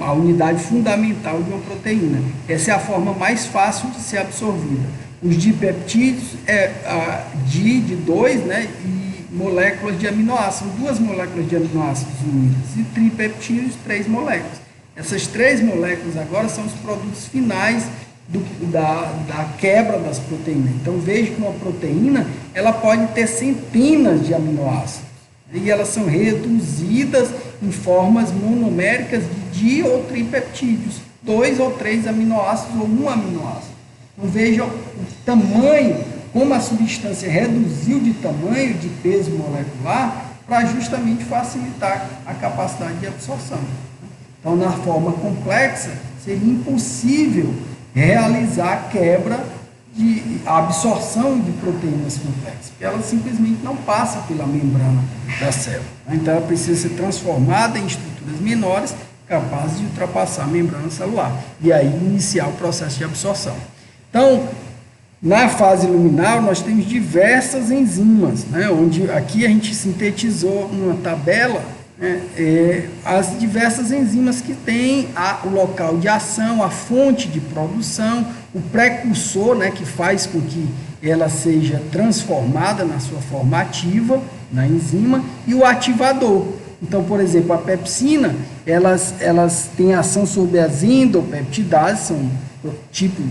Speaker 1: a unidade fundamental de uma proteína. Essa é a forma mais fácil de ser absorvida. Os dipeptídeos é de 2, né, e moléculas de aminoácidos, 2 moléculas de aminoácidos unidas, e tripeptídeos, 3 moléculas. Essas 3 moléculas agora são os produtos finais da quebra das proteínas. Então, veja que uma proteína ela pode ter centenas de aminoácidos, e elas são reduzidas em formas monoméricas de di ou tripeptídeos, 2 ou 3 aminoácidos ou 1 aminoácido. Então veja o tamanho, como a substância reduziu de tamanho, de peso molecular, para justamente facilitar a capacidade de absorção. Então, na forma complexa, seria impossível realizar a quebra a absorção de proteínas complexas, porque ela simplesmente não passa pela membrana da célula. Então, ela precisa ser transformada em estruturas menores, capazes de ultrapassar a membrana celular, e aí iniciar o processo de absorção. Então, na fase luminal, nós temos diversas enzimas, né, onde aqui a gente sintetizou numa tabela, né, as diversas enzimas que têm o local de ação, a fonte de produção, o precursor, né, que faz com que ela seja transformada na sua forma ativa, na enzima, e o ativador. Então, por exemplo, a pepsina, elas têm ação sobre as endopeptidases, são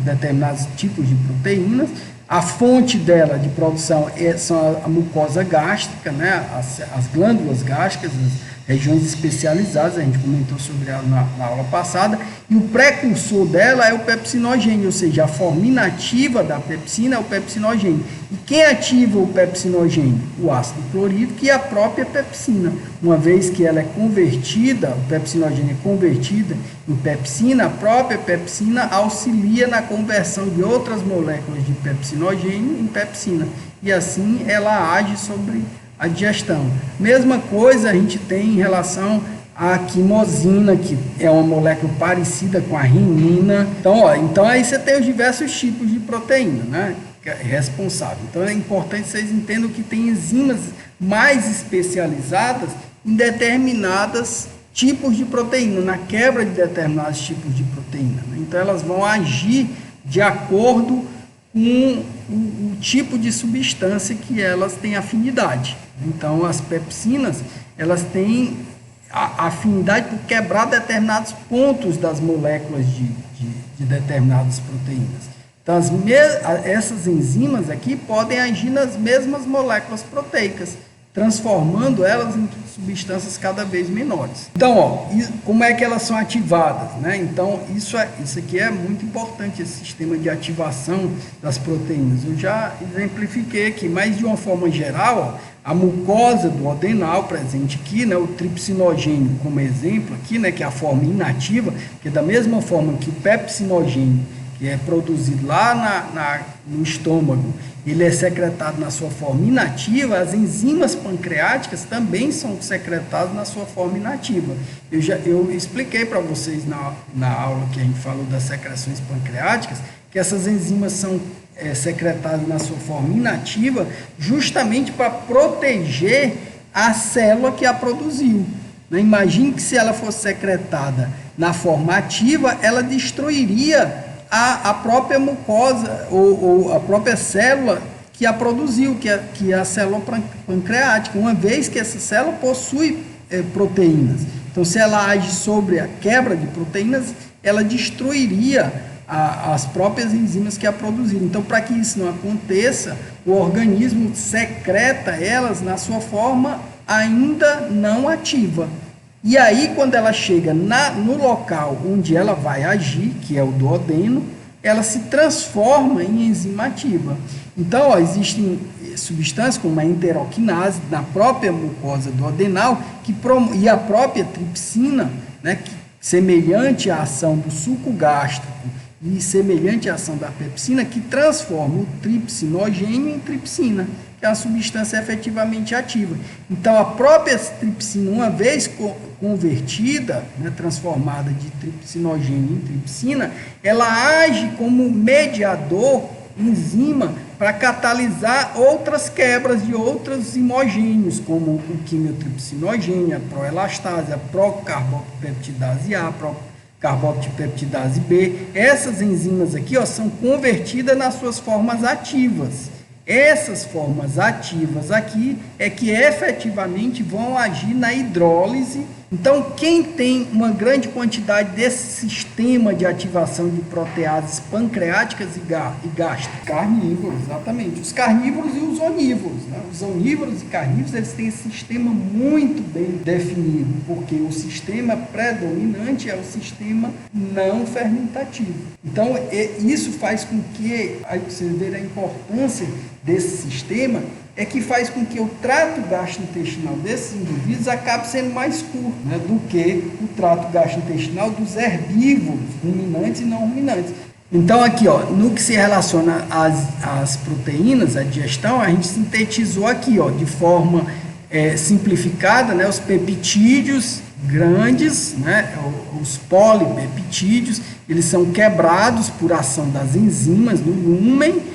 Speaker 1: determinados tipos de proteínas. A fonte dela de produção são a mucosa gástrica, né, as glândulas gástricas, as regiões especializadas, a gente comentou sobre ela na aula passada, e o precursor dela é o pepsinogênio, ou seja, a forma inativa da pepsina é o pepsinogênio. E quem ativa o pepsinogênio? O ácido clorídrico e a própria pepsina. Uma vez que ela é convertida, o pepsinogênio é convertida em pepsina, a própria pepsina auxilia na conversão de outras moléculas de pepsinogênio em pepsina. E assim ela age sobre a digestão. Mesma coisa a gente tem em relação à quimosina, que é uma molécula parecida com a renina. Então aí você tem os diversos tipos de proteína, né, responsável. Então é importante que vocês entendam que tem enzimas mais especializadas em determinados tipos de proteína, na quebra de determinados tipos de proteína, né? Então elas vão agir de acordo com o tipo de substância que elas têm afinidade. Então, as pepsinas, elas têm a afinidade por quebrar determinados pontos das moléculas de determinadas proteínas. Então, essas enzimas aqui podem agir nas mesmas moléculas proteicas, transformando elas em substâncias cada vez menores. Então, como é que elas são ativadas, né? Então, isso aqui é muito importante, esse sistema de ativação das proteínas. Eu já exemplifiquei aqui, mas de uma forma geral, a mucosa duodenal presente aqui, né, o tripsinogênio como exemplo aqui, né, que é a forma inativa, que da mesma forma que o pepsinogênio, que é produzido lá no estômago, ele é secretado na sua forma inativa, as enzimas pancreáticas também são secretadas na sua forma inativa. Eu expliquei para vocês na aula que a gente falou das secreções pancreáticas, que essas enzimas são secretadas na sua forma inativa justamente para proteger a célula que a produziu. Imagine que se ela fosse secretada na forma ativa, ela destruiria a própria mucosa ou a própria célula que a produziu, que é a célula pancreática, uma vez que essa célula possui proteínas. Então, se ela age sobre a quebra de proteínas, ela destruiria as próprias enzimas que a produziram. Então, para que isso não aconteça, o organismo secreta elas na sua forma ainda não ativa. E aí, quando ela chega no local onde ela vai agir, que é o duodeno, ela se transforma em enzima ativa. Então, ó, existem substâncias como a enteroquinase na própria mucosa duodenal e a própria tripsina, né, que, semelhante à ação do suco gástrico e semelhante à ação da pepsina, que transforma o tripsinogênio em tripsina, que é uma substância efetivamente ativa. Então, a própria tripsina, uma vez convertida, né, transformada de tripsinogênio em tripsina, ela age como mediador, enzima, para catalisar outras quebras de outros imogênios, como o quimiotripsinogênio, a proelastase, a procarbopeptidase A, carbopeptidase B. Essas enzimas aqui, ó, são convertidas nas suas formas ativas. Essas formas ativas aqui é que efetivamente vão agir na hidrólise. Então, quem tem uma grande quantidade desse sistema de ativação de proteases pancreáticas e gástricas? Carnívoros, exatamente. Os carnívoros e os onívoros, né? Os onívoros e carnívoros, eles têm esse sistema muito bem definido, porque o sistema predominante é o sistema não fermentativo. Então, isso faz com que, aí você vê a importância desse sistema, é que faz com que o trato gastrointestinal desses indivíduos acabe sendo mais curto, né, do que o trato gastrointestinal dos herbívoros, ruminantes e não ruminantes. Então, aqui, ó, no que se relaciona às proteínas, à digestão, a gente sintetizou aqui, ó, de forma simplificada, né, os peptídeos grandes, né, os polipeptídeos, eles são quebrados por ação das enzimas no lúmen.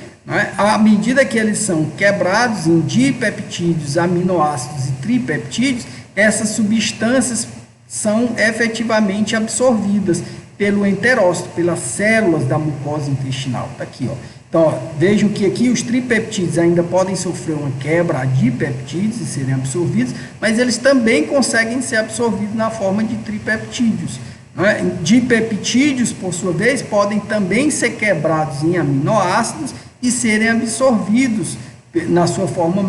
Speaker 1: À medida que eles são quebrados em dipeptídeos, aminoácidos e tripeptídeos, essas substâncias são efetivamente absorvidas pelo enterócito, pelas células da mucosa intestinal. Está aqui, ó. Então, ó, vejam que aqui os tripeptídeos ainda podem sofrer uma quebra a dipeptídeos e serem absorvidos, mas eles também conseguem ser absorvidos na forma de tripeptídeos. Dipeptídeos, por sua vez, podem também ser quebrados em aminoácidos e serem absorvidos na sua forma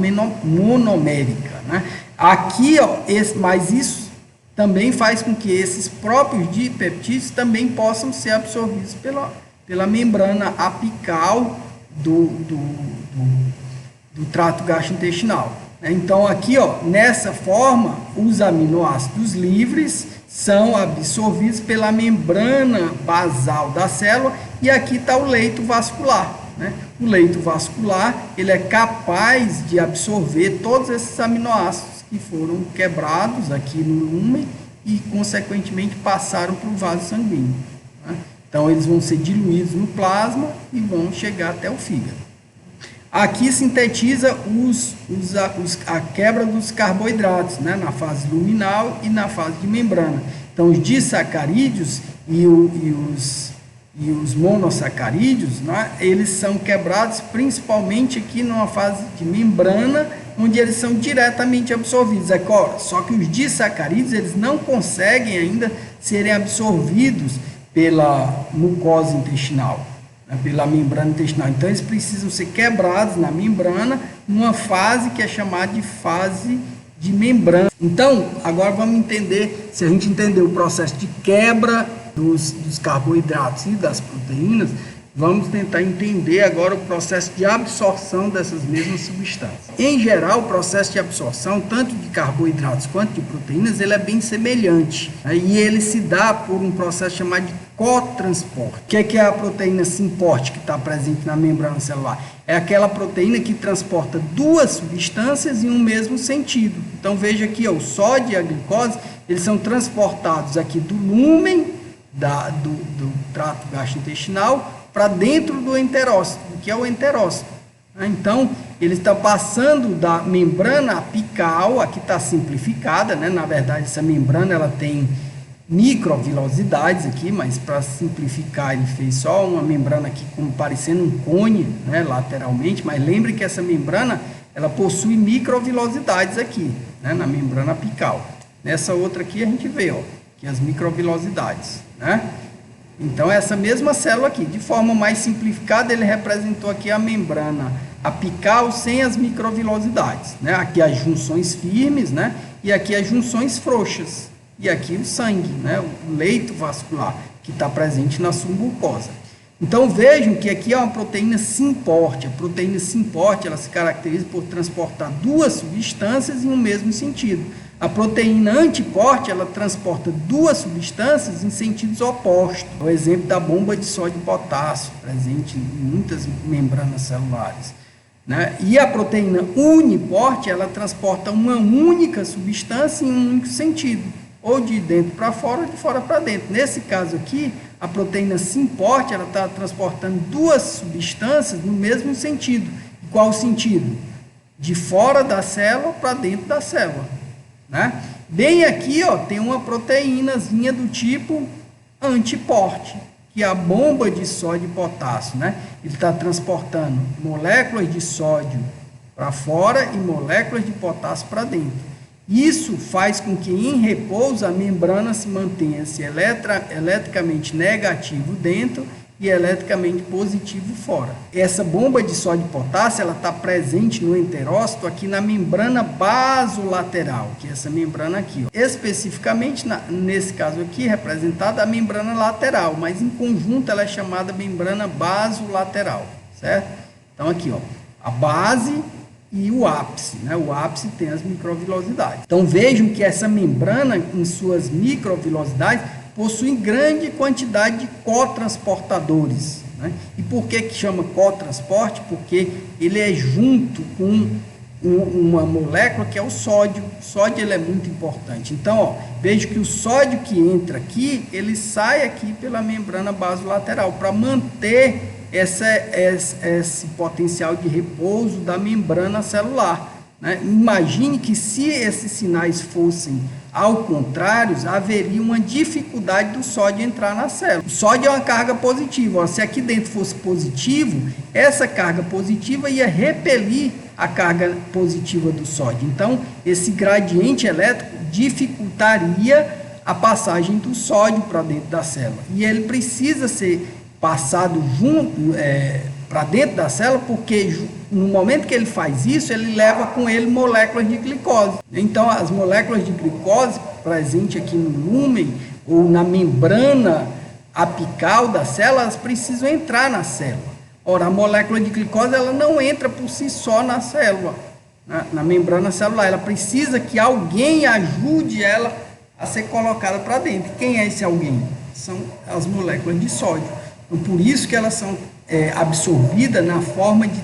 Speaker 1: monomérica, né? Aqui, ó, mas isso também faz com que esses próprios dipeptídeos também possam ser absorvidos pela membrana apical do trato gastrointestinal. Então, aqui, ó, nessa forma, os aminoácidos livres são absorvidos pela membrana basal da célula e aqui está o leito vascular. O leito vascular, ele é capaz de absorver todos esses aminoácidos que foram quebrados aqui no lúmen e, consequentemente, passaram para o vaso sanguíneo. Então, eles vão ser diluídos no plasma e vão chegar até o fígado. Aqui sintetiza a quebra dos carboidratos, né, na fase luminal e na fase de membrana. Então, os disacarídeos e os monossacarídeos, né, eles são quebrados principalmente aqui numa fase de membrana, onde eles são diretamente absorvidos. Só que os disacarídeos, eles não conseguem ainda serem absorvidos pela mucosa intestinal, né, pela membrana intestinal. Então, eles precisam ser quebrados na membrana, numa fase que é chamada de fase de membrana. Então, agora vamos entender, se a gente entender o processo de quebra dos carboidratos e das proteínas, vamos tentar entender agora o processo de absorção dessas mesmas substâncias. Em geral, o processo de absorção, tanto de carboidratos quanto de proteínas, ele é bem semelhante, né? E ele se dá por um processo chamado de cotransporte. O que é a proteína simporte que está presente na membrana celular? É aquela proteína que transporta duas substâncias em um mesmo sentido. Então, veja aqui, ó, o sódio e a glicose, eles são transportados aqui do lúmen do trato gastrointestinal para dentro do enterócito, que é o enterócito. Então, ele está passando da membrana apical, aqui está simplificada, né? Na verdade, essa membrana ela tem microvilosidades aqui, mas para simplificar, ele fez só uma membrana aqui como parecendo um cone, né, lateralmente, mas lembre que essa membrana ela possui microvilosidades aqui, né, na membrana apical. Nessa outra aqui a gente vê, ó, que as microvilosidades, né? Então, essa mesma célula aqui, de forma mais simplificada, ele representou aqui a membrana apical sem as microvilosidades, né? Aqui as junções firmes, né? E aqui as junções frouxas. E aqui o sangue, né? O leito vascular, que está presente na submucosa. Então, vejam que aqui é uma proteína SYMPORT. A proteína SYMPORT, ela se caracteriza por transportar duas substâncias em um mesmo sentido. A proteína antiporte, ela transporta duas substâncias em sentidos opostos. O exemplo da bomba de sódio e potássio, presente em muitas membranas celulares, né? E a proteína uniporte, ela transporta uma única substância em um único sentido, ou de dentro para fora, ou de fora para dentro. Nesse caso aqui, a proteína SYMPORT, ela está transportando duas substâncias no mesmo sentido. Qual o sentido? De fora da célula para dentro da célula. Né? Bem aqui, ó, tem uma proteínazinha do tipo antiporte, que é a bomba de sódio e potássio, né? Ele está transportando moléculas de sódio para fora e moléculas de potássio para dentro. Isso faz com que em repouso a membrana se mantenha-se eletricamente negativo dentro e eletricamente positivo fora. Essa bomba de sódio e potássio, ela está presente no enterócito aqui na membrana basolateral, que é essa membrana aqui, ó. Especificamente, nesse caso aqui, representada a membrana lateral, mas em conjunto ela é chamada membrana basolateral, certo? Então aqui, ó, a base e o ápice, né? O ápice tem as microvilosidades. Então vejam que essa membrana, em suas microvilosidades, possui grande quantidade de cotransportadores, né? E por que chama cotransporte? Porque ele é junto com uma molécula que é o sódio. O sódio, ele é muito importante. Então, ó, veja que o sódio que entra aqui, ele sai aqui pela membrana basolateral para manter esse potencial de repouso da membrana celular, né? Imagine que se esses sinais fossem ao contrário, haveria uma dificuldade do sódio entrar na célula. O sódio é uma carga positiva. Ó, se aqui dentro fosse positivo, essa carga positiva ia repelir a carga positiva do sódio. Então, esse gradiente elétrico dificultaria a passagem do sódio para dentro da célula. E ele precisa ser passado junto para dentro da célula, porque no momento que ele faz isso, ele leva com ele moléculas de glicose. Então, as moléculas de glicose presentes aqui no lúmen ou na membrana apical da célula, elas precisam entrar na célula. Ora, a molécula de glicose, ela não entra por si só na célula, na membrana celular. Ela precisa que alguém ajude ela a ser colocada para dentro. Quem é esse alguém? São as moléculas de sódio. Então, por isso que elas são absorvidas na forma de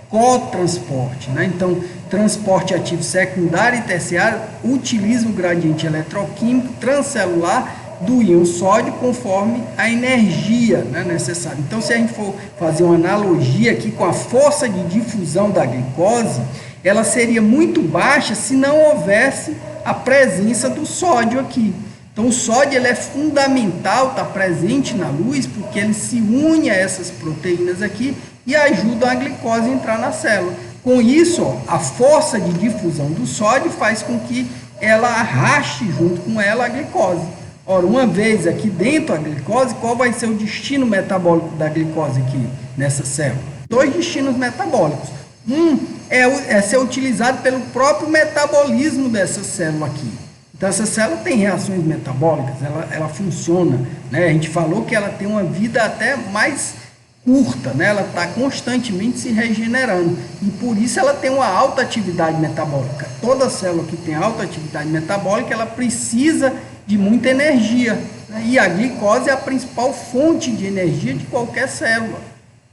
Speaker 1: cotransporte, né? Então, transporte ativo secundário e terciário utiliza o gradiente eletroquímico transcelular do íon sódio conforme a energia, né, necessária. Então, se a gente for fazer uma analogia aqui com a força de difusão da glicose, ela seria muito baixa se não houvesse a presença do sódio aqui. Então, o sódio, ele é fundamental, está presente na luz, porque ele se une a essas proteínas aqui e ajuda a glicose a entrar na célula. Com isso, ó, a força de difusão do sódio faz com que ela arraste junto com ela a glicose. Ora, uma vez aqui dentro a glicose, qual vai ser o destino metabólico da glicose aqui nessa célula? Dois destinos metabólicos. Um é ser utilizado pelo próprio metabolismo dessa célula aqui. Então, essa célula tem reações metabólicas, ela funciona, né? A gente falou que ela tem uma vida até mais curta, né? Ela está constantemente se regenerando e por isso ela tem uma alta atividade metabólica. Toda célula que tem alta atividade metabólica, ela precisa de muita energia, né? E a glicose é a principal fonte de energia de qualquer célula,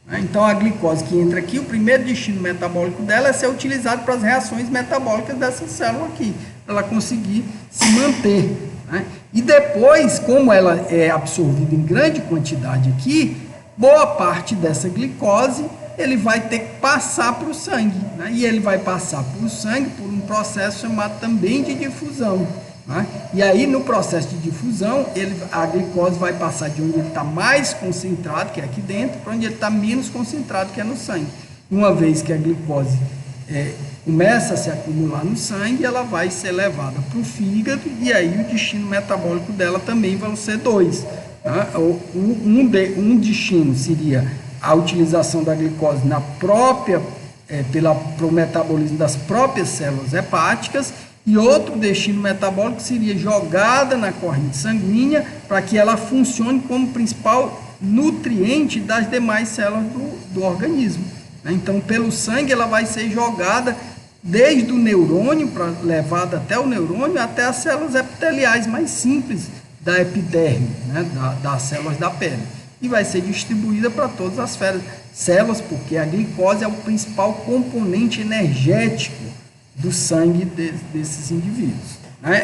Speaker 1: né? Então, a glicose que entra aqui, o primeiro destino metabólico dela é ser utilizado para as reações metabólicas dessa célula aqui, para ela conseguir se manter, né? E depois, como ela é absorvida em grande quantidade aqui, boa parte dessa glicose ele vai ter que passar para o sangue, né? E ele vai passar para o sangue por um processo chamado também de difusão, né? E aí, no processo de difusão, a glicose vai passar de onde ele está mais concentrado, que é aqui dentro, para onde ele está menos concentrado, que é no sangue. Uma vez que a glicose começa a se acumular no sangue, ela vai ser levada para o fígado, e aí o destino metabólico dela também vão ser dois. Tá? Um destino seria a utilização da glicose na própria, pelo metabolismo das próprias células hepáticas, e outro destino metabólico seria jogada na corrente sanguínea para que ela funcione como principal nutriente das demais células do organismo. Então, pelo sangue, ela vai ser jogada desde o neurônio, levada até o neurônio, até as células epiteliais mais simples da epiderme, né, das células da pele. E vai ser distribuída para todas as células, porque a glicose é o principal componente energético do sangue desses indivíduos.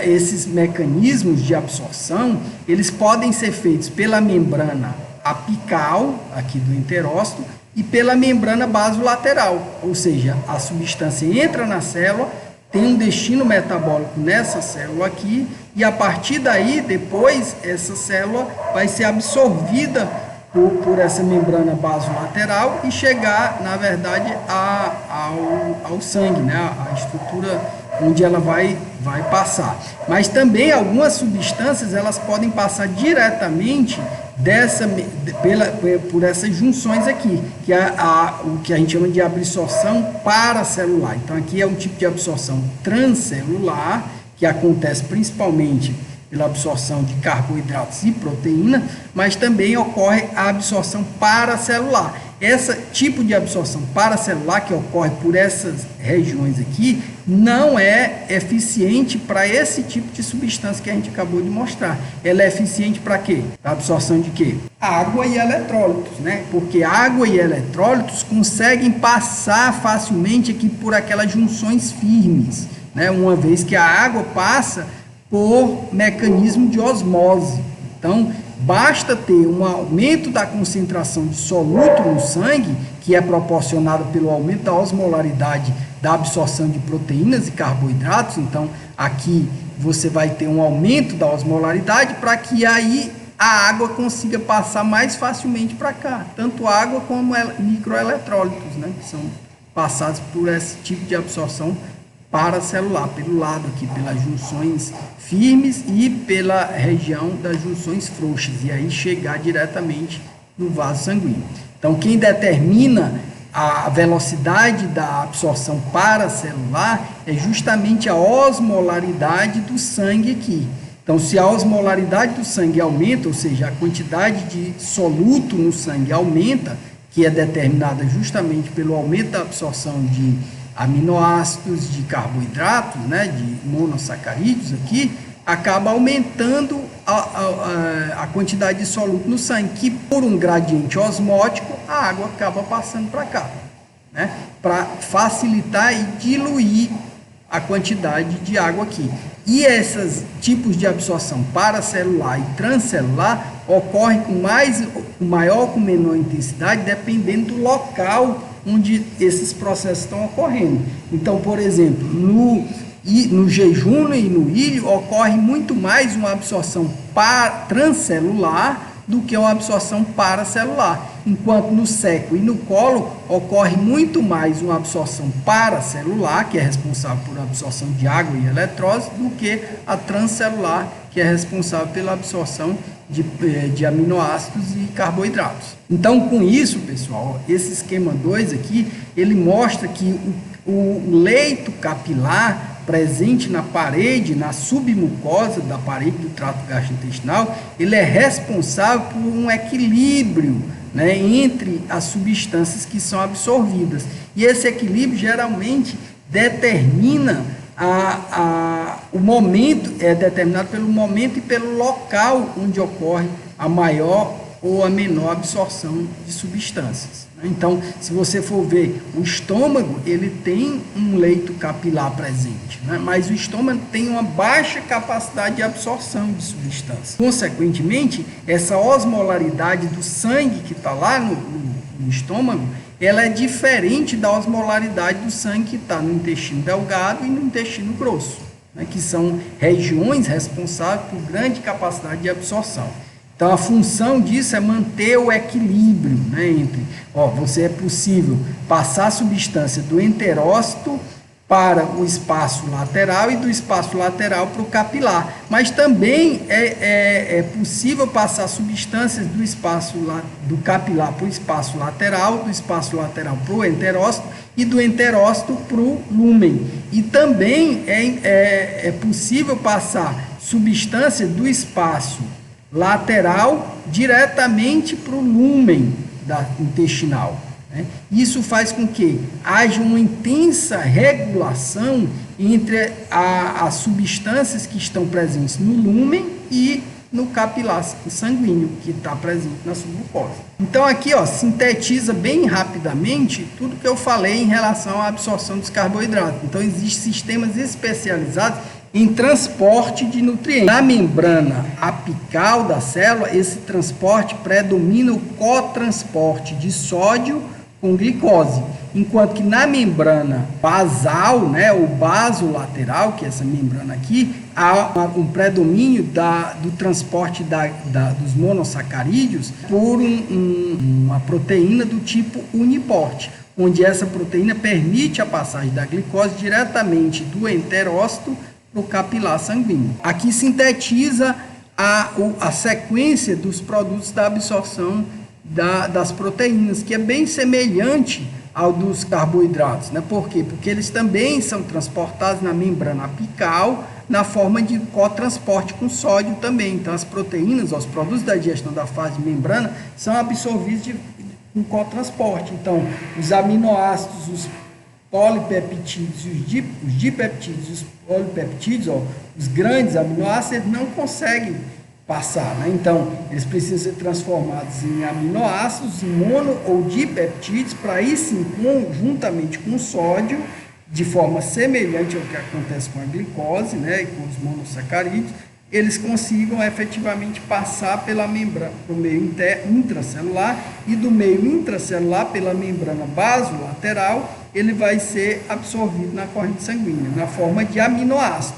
Speaker 1: Esses mecanismos de absorção, eles podem ser feitos pela membrana apical, aqui do enterócito, e pela membrana basolateral, ou seja, a substância entra na célula, tem um destino metabólico nessa célula aqui, e a partir daí, depois, essa célula vai ser absorvida por essa membrana basolateral e chegar, na verdade, ao sangue, né? A estrutura onde ela vai passar. Mas também algumas substâncias elas podem passar diretamente por essas junções aqui, que é o que a gente chama de absorção paracelular. Então aqui é um tipo de absorção transcelular, que acontece principalmente pela absorção de carboidratos e proteína, mas também ocorre a absorção paracelular. Esse tipo de absorção paracelular que ocorre por essas regiões aqui não é eficiente para esse tipo de substância que a gente acabou de mostrar. Ela é eficiente para quê? Para a absorção de quê? Água e eletrólitos, né? Porque água e eletrólitos conseguem passar facilmente aqui por aquelas junções firmes, né? Uma vez que a água passa por mecanismo de osmose. Então, basta ter um aumento da concentração de soluto no sangue, que é proporcionado pelo aumento da osmolaridade da absorção de proteínas e carboidratos. Então, aqui você vai ter um aumento da osmolaridade para que aí a água consiga passar mais facilmente para cá. Tanto água como microeletrólitos, né, que são passados por esse tipo de absorção paracelular, pelo lado aqui, pelas junções firmes e pela região das junções frouxas, e aí chegar diretamente no vaso sanguíneo. Então, quem determina a velocidade da absorção paracelular é justamente a osmolaridade do sangue aqui. Então, se a osmolaridade do sangue aumenta, ou seja, a quantidade de soluto no sangue aumenta, que é determinada justamente pelo aumento da absorção de aminoácidos, de carboidratos, né, de monossacarídeos aqui, acaba aumentando a quantidade de soluto no sangue, que por um gradiente osmótico, a água acaba passando para cá, né, para facilitar e diluir a quantidade de água aqui. E esses tipos de absorção paracelular e transcelular ocorrem com maior ou com menor intensidade, dependendo do local onde esses processos estão ocorrendo. Então, por exemplo, no jejum e no ilho ocorre muito mais uma absorção transcelular do que uma absorção paracelular, enquanto no seco e no colo ocorre muito mais uma absorção paracelular, que é responsável por absorção de água e eletrólise, do que a transcelular, que é responsável pela absorção de aminoácidos e carboidratos. Então, com isso, pessoal, esse esquema 2 aqui, ele mostra que o leito capilar presente na parede, na submucosa da parede do trato gastrointestinal, ele é responsável por um equilíbrio, né, entre as substâncias que são absorvidas. E esse equilíbrio geralmente determina o momento, é determinado pelo momento e pelo local onde ocorre a maior ou a menor absorção de substâncias. Então, se você for ver, o estômago, ele tem um leito capilar presente, né? Mas o estômago tem uma baixa capacidade de absorção de substâncias. Consequentemente, essa osmolaridade do sangue que está lá no estômago, ela é diferente da osmolaridade do sangue que está no intestino delgado e no intestino grosso, né? Que são regiões responsáveis por grande capacidade de absorção. Então, a função disso é manter o equilíbrio, né, entre, você é possível passar a substância do enterócito para o espaço lateral e do espaço lateral para o capilar, mas também é possível passar substâncias do espaço do capilar para o espaço lateral, do espaço lateral para o enterócito e do enterócito para o lúmen. E também é possível passar substância do espaço lateral diretamente para o lúmen intestinal. Né? Isso faz com que haja uma intensa regulação entre as substâncias que estão presentes no lúmen e no capilar sanguíneo, que está presente na submucosa. Então, aqui, sintetiza bem rapidamente tudo que eu falei em relação à absorção dos carboidratos. Então, existem sistemas especializados em transporte de nutrientes. Na membrana apical da célula, esse transporte predomina o cotransporte de sódio com glicose, enquanto que na membrana basal, né, ou basolateral, que é essa membrana aqui, há um predomínio do transporte dos monossacarídeos por uma proteína do tipo uniporte, onde essa proteína permite a passagem da glicose diretamente do enterócito para o capilar sanguíneo. Aqui sintetiza a sequência dos produtos da absorção das proteínas, que é bem semelhante ao dos carboidratos, né? Por quê? Porque eles também são transportados na membrana apical na forma de cotransporte com sódio também. Então, as proteínas, os produtos da digestão da fase de membrana, são absorvidos com cotransporte. Então, os aminoácidos, os polipeptídeos, os dipeptídeos, os polipeptídeos, os grandes aminoácidos, eles não conseguem passar, né? Então, eles precisam ser transformados em aminoácidos, em mono ou dipeptídeos, para aí sim, juntamente com o sódio, de forma semelhante ao que acontece com a glicose, né, e com os monossacarídeos, eles consigam efetivamente passar pela membrana, para o meio intracelular, e do meio intracelular, pela membrana basolateral, ele vai ser absorvido na corrente sanguínea, na forma de aminoácido.